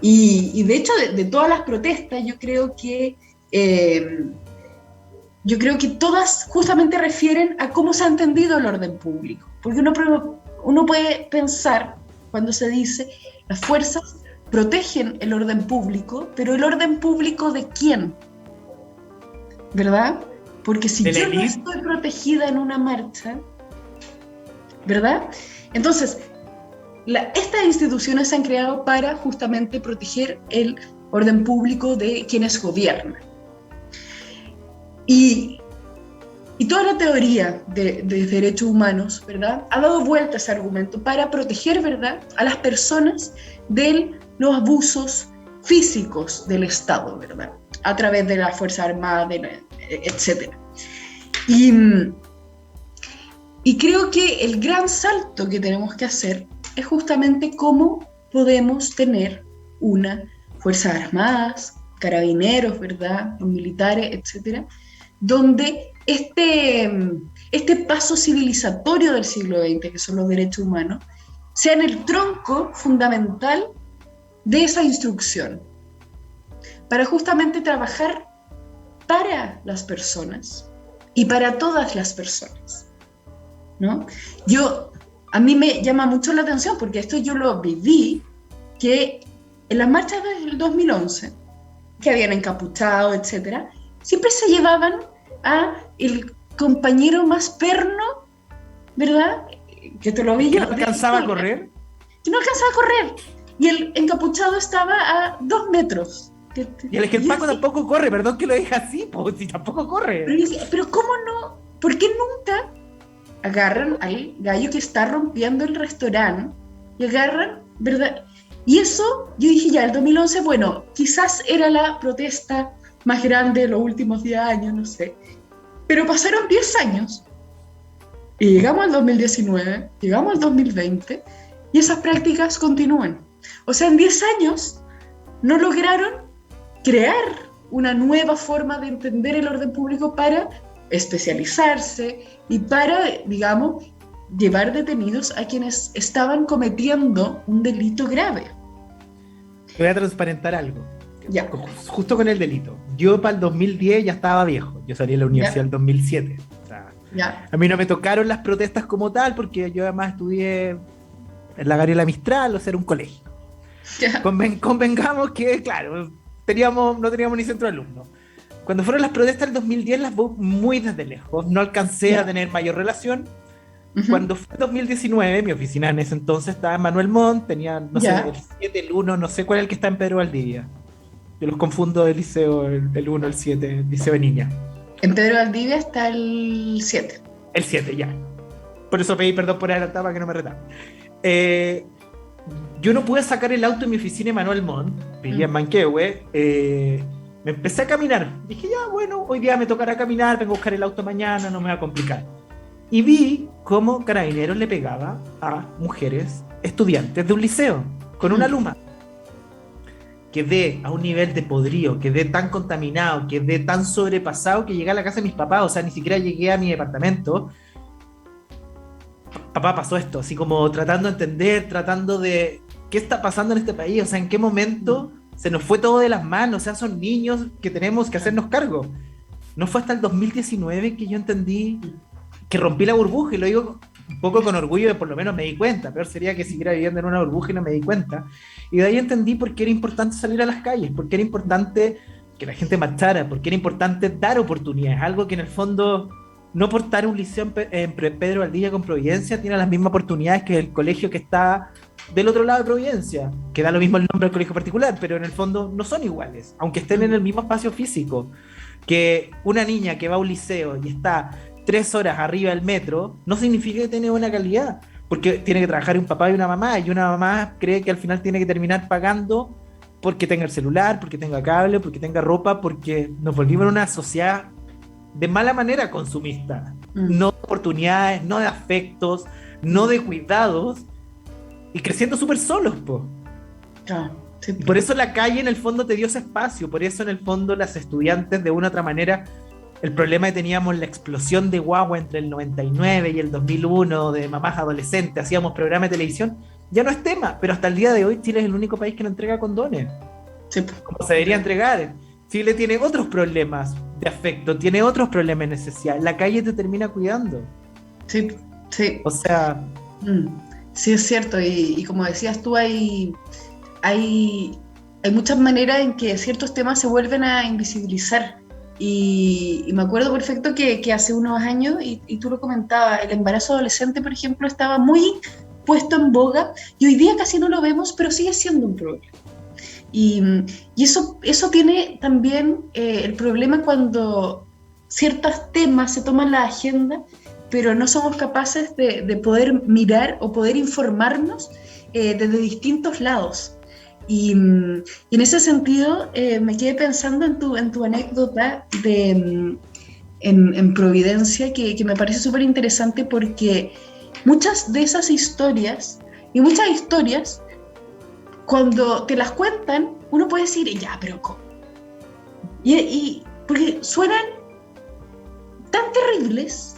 Y de hecho, de todas las protestas, yo creo que todas justamente refieren a cómo se ha entendido el orden público. Porque uno puede pensar, cuando se dice, las fuerzas protegen el orden público, pero ¿el orden público de quién? ¿Verdad? Porque si yo no estoy protegida en una marcha, ¿verdad? Entonces, estas instituciones se han creado para justamente proteger el orden público de quienes gobiernan. Y toda la teoría de derechos humanos, ¿verdad?, ha dado vuelta a ese argumento para proteger, ¿verdad?, a las personas de los abusos físicos del Estado, ¿verdad?, a través de la Fuerza Armada, etc. Y creo que el gran salto que tenemos que hacer es justamente cómo podemos tener una Fuerzas Armadas, carabineros, ¿verdad?, los militares, etcétera, donde este paso civilizatorio del siglo XX, que son los derechos humanos, sean el tronco fundamental de esa instrucción, para justamente trabajar para las personas y para todas las personas, ¿no? A mí me llama mucho la atención, porque esto yo lo viví, que en las marchas del 2011, que habían encapuchado, etcétera, siempre se llevaban a el compañero más perno, ¿verdad? Que te lo vi yo. ¿Que no alcanzaba a correr? Que no alcanzaba a correr. Y el encapuchado estaba a 2 metros. Y el Paco tampoco corre, perdón que lo dije así, pues si tampoco corre. Pero ¿cómo no? ¿Por qué nunca agarran al gallo que está rompiendo el restaurante y agarran, ¿verdad? Y eso, yo dije ya, el 2011, bueno, quizás era la protesta más grande de los últimos 10 años, no sé. Pero pasaron 10 años y llegamos al 2019, llegamos al 2020 y esas prácticas continúan. O sea, en 10 años no lograron crear una nueva forma de entender el orden público para especializarse y para, digamos, llevar detenidos a quienes estaban cometiendo un delito grave. Te voy a transparentar algo. Ya. Justo con el delito. Yo para el 2010 ya estaba viejo. Yo salí de la universidad en el 2007. O sea, Ya. a mí no me tocaron las protestas como tal porque yo además estudié en la Gabriela Mistral, o sea, era un colegio. Ya. Convengamos que, claro, no teníamos ni centro de alumnos. Cuando fueron las protestas del 2010 las vi muy desde lejos. No alcancé a tener mayor relación. Ujú. Cuando fue 2019, mi oficina en ese entonces estaba en Manuel Montt, tenía, no sé, Ya. el 7, el 1, no sé cuál es el que está en Pedro Valdivia. Yo los confundo del liceo, el 1, el 7, el liceo de niña. En Pedro Valdivia está el 7. El 7, ya. Por eso pedí perdón por adelantar para que no me retaran. Yo no pude sacar el auto en mi oficina en Manuel Montt, vivía en Manquehue. Me empecé a caminar. Dije, ya, bueno, hoy día me tocará caminar, vengo a buscar el auto mañana, no me va a complicar. Y vi cómo Carabineros le pegaba a mujeres estudiantes de un liceo, con una luma. Quedé a un nivel de podrío, quedé tan contaminado, quedé tan sobrepasado que llegué a la casa de mis papás, o sea, ni siquiera llegué a mi departamento. Papá, pasó esto, así como tratando de entender, tratando de... ¿Qué está pasando en este país? O sea, ¿en qué momento se nos fue todo de las manos? O sea, son niños que tenemos que hacernos cargo. No fue hasta el 2019 que yo entendí que rompí la burbuja, y lo digo un poco con orgullo de por lo menos me di cuenta. Peor sería que siguiera viviendo en una burbuja y no me di cuenta. Y de ahí entendí por qué era importante salir a las calles, por qué era importante que la gente marchara, por qué era importante dar oportunidades, algo que en el fondo no portar un liceo en Pedro Valdivia con Providencia tiene las mismas oportunidades que el colegio que está del otro lado de Providencia, que da lo mismo el nombre del colegio particular, pero en el fondo no son iguales, aunque estén en el mismo espacio físico. Que una niña que va a un liceo y está 3 horas arriba del metro, no significa que tiene buena calidad, porque tiene que trabajar un papá y una mamá cree que al final tiene que terminar pagando porque tenga el celular, porque tenga cable, porque tenga ropa, porque nos volvimos una sociedad de mala manera consumista, no de oportunidades, no de afectos, no de cuidados, y creciendo súper solos, po. Ah, sí. Por eso la calle en el fondo te dio ese espacio, por eso en el fondo las estudiantes de una u otra manera, el problema que teníamos la explosión de guagua entre el 99 y el 2001 de mamás adolescentes, hacíamos programas de televisión, ya no es tema, pero hasta el día de hoy Chile es el único país que no entrega condones, Sí. como se debería entregar. Chile tiene otros problemas de afecto, tiene otros problemas de necesidad, la calle te termina cuidando. Sí, sí. O sea, Sí, es cierto. Y como decías tú, hay muchas maneras en que ciertos temas se vuelven a invisibilizar. Y me acuerdo perfecto que hace unos años, y tú lo comentabas, el embarazo adolescente, por ejemplo, estaba muy puesto en boga, y hoy día casi no lo vemos, pero sigue siendo un problema. Y eso tiene también el problema cuando ciertos temas se toman la agenda, pero no somos capaces de poder mirar o poder informarnos desde distintos lados. Y en ese sentido me quedé pensando en tu anécdota en Providencia, que me parece súper interesante, porque muchas de esas historias, y muchas historias, cuando te las cuentan, uno puede decir, ya, pero ¿cómo? Y porque suenan tan terribles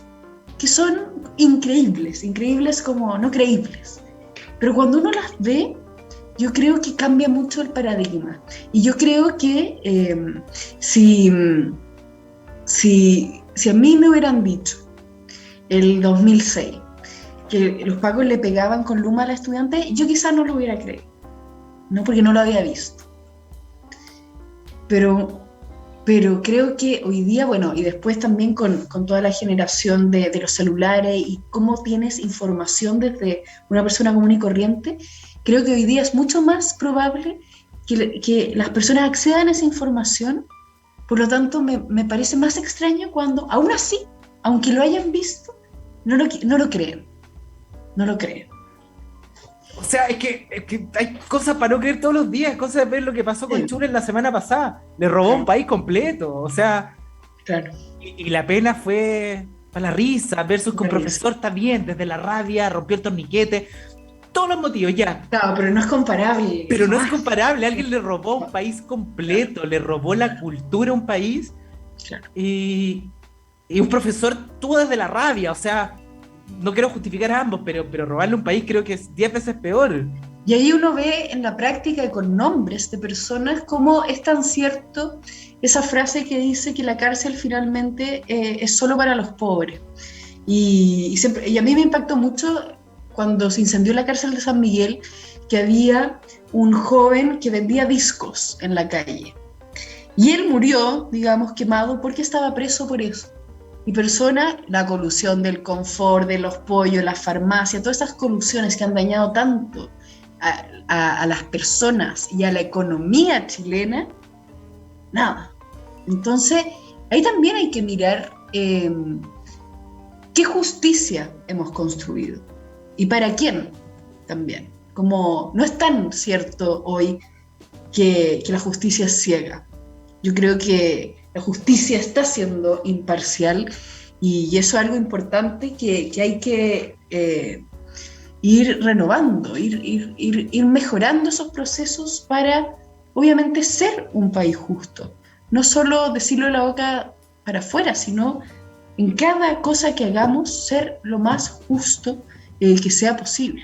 que son increíbles como no creíbles. Pero cuando uno las ve, yo creo que cambia mucho el paradigma. Y yo creo que si a mí me hubieran dicho el 2006 que los pacos le pegaban con luma a la estudiante, yo quizás no lo hubiera creído, no, porque no lo había visto. Pero creo que hoy día, bueno, y después también con toda la generación de los celulares y cómo tienes información desde una persona común y corriente, creo que hoy día es mucho más probable que las personas accedan a esa información. Por lo tanto, me parece más extraño cuando, aún así, aunque lo hayan visto, no lo creen. No lo creen. o sea, es que hay cosas para no creer todos los días, cosas de ver lo que pasó con Chure la semana pasada. Le robó un país completo, o sea, Claro. y la pena fue para la risa, versus con La risa. profesor está bien, desde la rabia, rompió el torniquete. todos los motivos, ya. Claro, pero no es comparable. Pero no es comparable, alguien le robó un país completo, le robó la cultura a un país, Claro. y un profesor tuvo desde la rabia, o sea, no quiero justificar a ambos, pero robarle un país creo que es 10 veces peor. Y ahí uno ve en la práctica con nombres de personas cómo es tan cierto esa frase que dice que la cárcel finalmente es solo para los pobres. Y a mí me impactó mucho cuando se incendió la cárcel de San Miguel, que había un joven que vendía discos en la calle. Y él murió, digamos, quemado porque estaba preso por eso. Y la colusión del confort, de los pollos, las farmacias, todas estas colusiones que han dañado tanto a las personas y a la economía chilena, nada. Entonces, ahí también hay que mirar qué justicia hemos construido y para quién también. Como no es tan cierto hoy que la justicia es ciega. Yo creo que la justicia está siendo imparcial y eso es algo importante que hay que ir renovando, ir mejorando esos procesos para, obviamente, ser un país justo. No solo decirlo de la boca para afuera, sino en cada cosa que hagamos ser lo más justo que sea posible.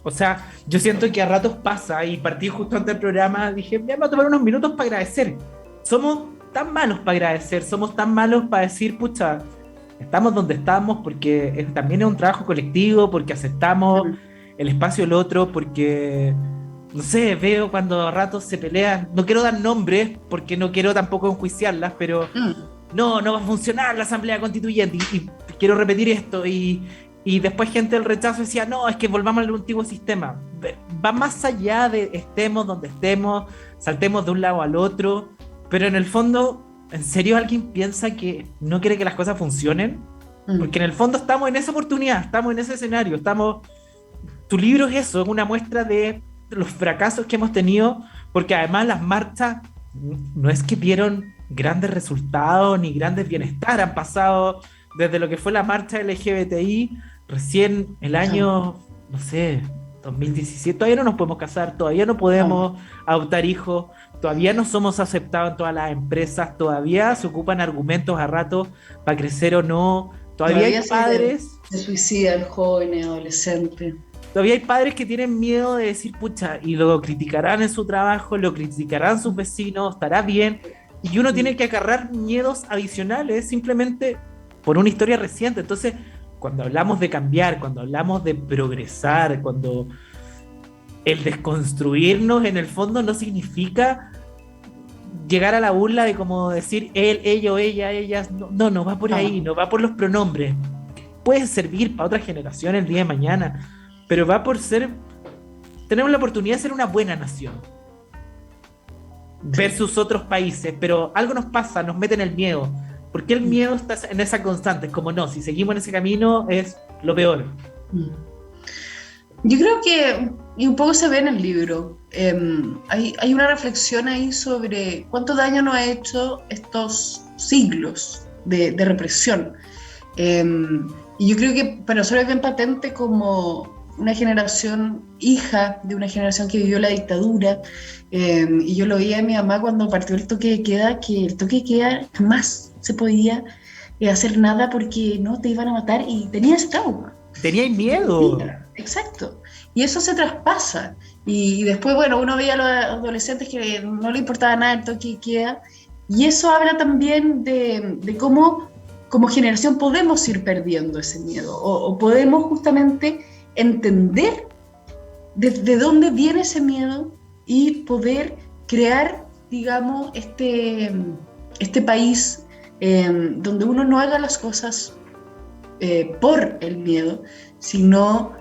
O sea, yo siento que a ratos pasa, y partí justo antes del programa, dije, voy a tomar unos minutos para agradecer. Somos tan malos para agradecer, somos tan malos para decir, pucha, estamos donde estamos porque también es un trabajo colectivo, porque aceptamos el espacio del otro, porque, no sé, veo cuando a ratos se pelean, no quiero dar nombres porque no quiero tampoco enjuiciarlas, pero no va a funcionar la asamblea constituyente, y quiero repetir esto, y después gente del rechazo decía, no, es que volvamos al antiguo sistema. Va más allá de estemos donde estemos, saltemos de un lado al otro, pero en el fondo, ¿en serio alguien piensa que no quiere que las cosas funcionen? Porque en el fondo estamos en esa oportunidad, estamos en ese escenario, tu libro es eso, es una muestra de los fracasos que hemos tenido, porque además las marchas no es que dieron grandes resultados ni grandes bienestar, han pasado desde lo que fue la marcha LGBTI, recién el año, no sé, 2017, todavía no nos podemos casar, todavía no podemos adoptar hijos, todavía no somos aceptados en todas las empresas, todavía se ocupan argumentos a rato para crecer o no, todavía hay padres... Se suicidan jóvenes, adolescentes. Todavía hay padres que tienen miedo de decir, pucha, y lo criticarán en su trabajo, lo criticarán sus vecinos, estará bien, y uno tiene que agarrar miedos adicionales simplemente por una historia reciente. Entonces, cuando hablamos de cambiar, cuando hablamos de progresar, cuando el desconstruirnos en el fondo no significa llegar a la burla de como decir él, ellos, ella, ellas, no va por ahí, no va por los pronombres. Puede servir para otra generación el día de mañana, pero va por tenemos la oportunidad de ser una buena nación versus otros países, pero algo nos pasa, nos mete en el miedo. ¿Por qué el miedo está en esa constante? Es como, no, si seguimos en ese camino es lo peor. Yo creo que, y un poco se ve en el libro, hay una reflexión ahí sobre cuánto daño nos ha hecho estos siglos de represión. Y yo creo que para nosotros es bien patente como una generación hija de una generación que vivió la dictadura, y yo lo veía de mi mamá cuando partió el toque de queda, que el toque de queda jamás se podía hacer nada porque no te iban a matar, y tenías trauma. Tenías miedo. Exacto. Y eso se traspasa. Y después, bueno, uno veía a los adolescentes que no le importaba nada el toque de queda, y eso habla también de cómo como generación podemos ir perdiendo ese miedo, o podemos justamente entender de dónde viene ese miedo y poder crear, digamos, este país donde uno no haga las cosas por el miedo, sino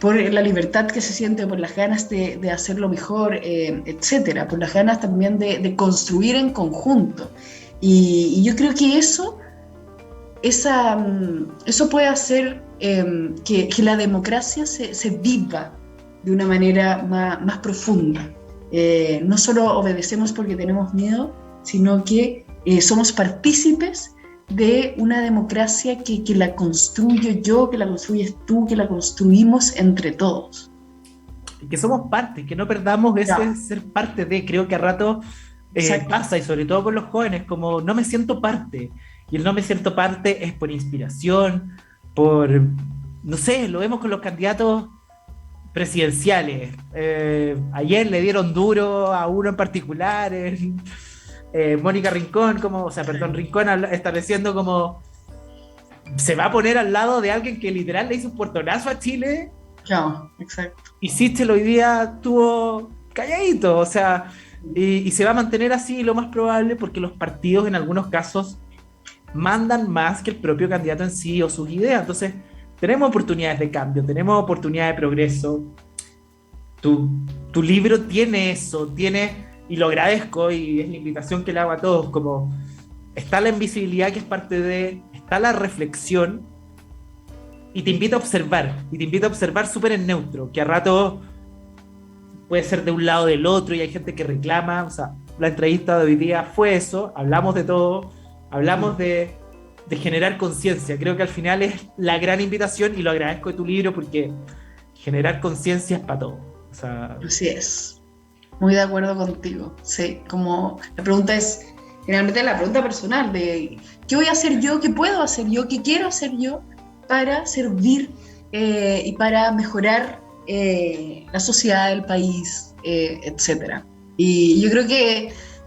por la libertad que se siente, por las ganas de hacerlo mejor, etcétera, por las ganas también de construir en conjunto. Y yo creo que eso puede hacer que la democracia se viva de una manera más profunda. No solo obedecemos porque tenemos miedo, sino que somos partícipes de una democracia que la construyo yo, que la construyes tú, que la construimos entre todos. Que somos parte, que no perdamos ese Ya. ser parte de, creo que a rato Exacto. pasa, y sobre todo con los jóvenes, como no me siento parte, y el no me siento parte es por inspiración, por, no sé, lo vemos con los candidatos presidenciales. Ayer le dieron duro a uno en particular, Mónica Rincón, Rincón estableciendo como se va a poner al lado de alguien que literal le hizo un portonazo a Chile. Claro, exacto. Y Sichel hoy día estuvo calladito, o sea, y se va a mantener así lo más probable porque los partidos en algunos casos mandan más que el propio candidato en sí o sus ideas. Entonces, tenemos oportunidades de cambio, tenemos oportunidades de progreso. Tu libro tiene eso, y lo agradezco, y es la invitación que le hago a todos, como está la invisibilidad que es parte de, está la reflexión, y te invito a observar súper en neutro, que a rato puede ser de un lado o del otro, y hay gente que reclama. O sea, la entrevista de hoy día fue eso, hablamos de todo, hablamos de generar conciencia. Creo que al final es la gran invitación, y lo agradezco de tu libro, porque generar conciencia es para todo. O sea, Así es. Muy de acuerdo contigo. Sí, como la pregunta es, generalmente la pregunta personal de ¿qué voy a hacer yo? ¿Qué puedo hacer yo? ¿Qué quiero hacer yo para servir y para mejorar la sociedad, el país, etcétera? Y yo creo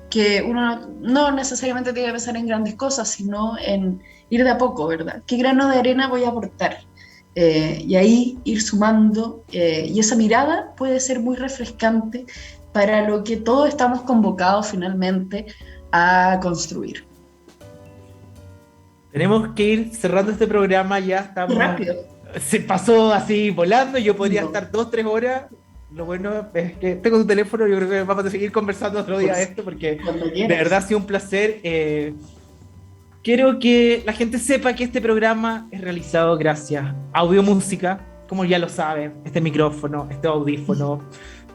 que uno no necesariamente tiene que pensar en grandes cosas, sino en ir de a poco, ¿verdad? ¿Qué grano de arena voy a aportar? Y ahí ir sumando, y esa mirada puede ser muy refrescante para lo que todos estamos convocados finalmente a construir. tenemos que ir cerrando este programa, ya estamos... Rápido. Se pasó así volando, yo podría estar 2-3 horas. Lo bueno es que tengo tu teléfono, yo creo que vamos a seguir conversando otro día de esto, porque Cuando de quieras. verdad ha sido un placer. Quiero que la gente sepa que este programa es realizado gracias a Audiomúsica, como ya lo saben, este micrófono, este audífono,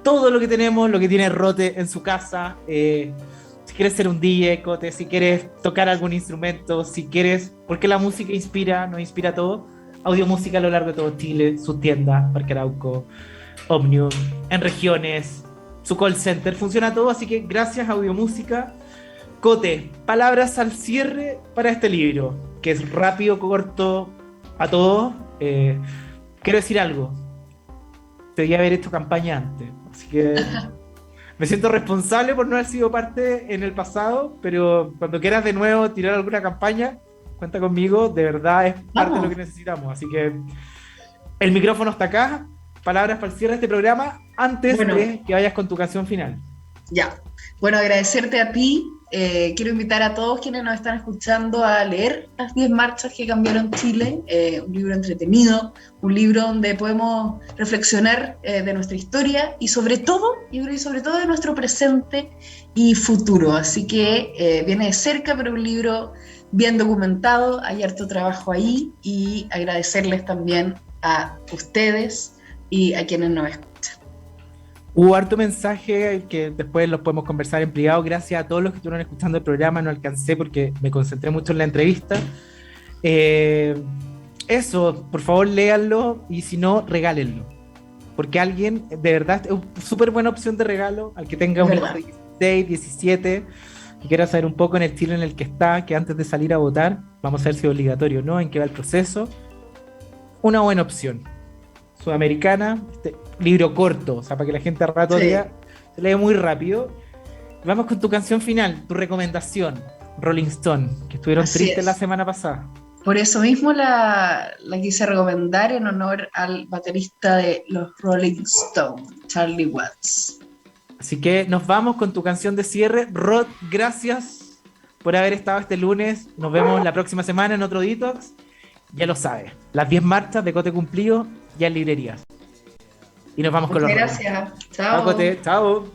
todo lo que tenemos, lo que tiene Rote en su casa. Si quieres ser un DJ, Cote, si quieres tocar algún instrumento, si quieres, porque la música inspira, nos inspira a todo. Audiomúsica a lo largo de todo Chile, sus tiendas, Parque Arauco, Omnium, en regiones, su call center, funciona todo, así que gracias Audiomúsica. Cote, palabras al cierre para este libro, que es rápido, corto, a todos. Quiero decir algo, debería haber hecho campaña antes, así que me siento responsable por no haber sido parte en el pasado, pero cuando quieras de nuevo tirar alguna campaña, cuenta conmigo, de verdad es parte de lo que necesitamos. Así que el micrófono está acá. Palabras para el cierre de este programa antes de que vayas con tu canción final. Ya. Bueno, agradecerte a ti. Quiero invitar a todos quienes nos están escuchando a leer Las 10 marchas que cambiaron Chile. Un libro entretenido, un libro donde podemos reflexionar de nuestra historia y sobre todo de nuestro presente y futuro. Así que viene de cerca, pero un libro bien documentado, hay harto trabajo ahí, y agradecerles también a ustedes y a quienes nos escuchan. Hubo harto mensaje que después los podemos conversar en privado. Gracias a todos los que estuvieron escuchando el programa. No alcancé porque me concentré mucho en la entrevista. Eso, por favor léanlo, y si no, regálenlo. Porque alguien, de verdad, es una súper buena opción de regalo al que tenga un hijo de 16, 17, que quiera saber un poco en el Chile en el que está, que antes de salir a votar, vamos a ver si es obligatorio o no, en qué va el proceso. Una buena opción. Sudamericana, libro corto, o sea, para que la gente a rato diga, se lee muy rápido. Vamos con tu canción final, tu recomendación, Rolling Stone, que estuvieron tristes la semana pasada. Por eso mismo la quise recomendar en honor al baterista de los Rolling Stones, Charlie Watts. Así que nos vamos con tu canción de cierre. Rod, gracias por haber estado este lunes. Nos vemos la próxima semana en otro Detox. Ya lo sabes, las 10 marchas de Cote Cumplido ya en librerías. Y nos vamos con los... Gracias. Chao. Cote, chao.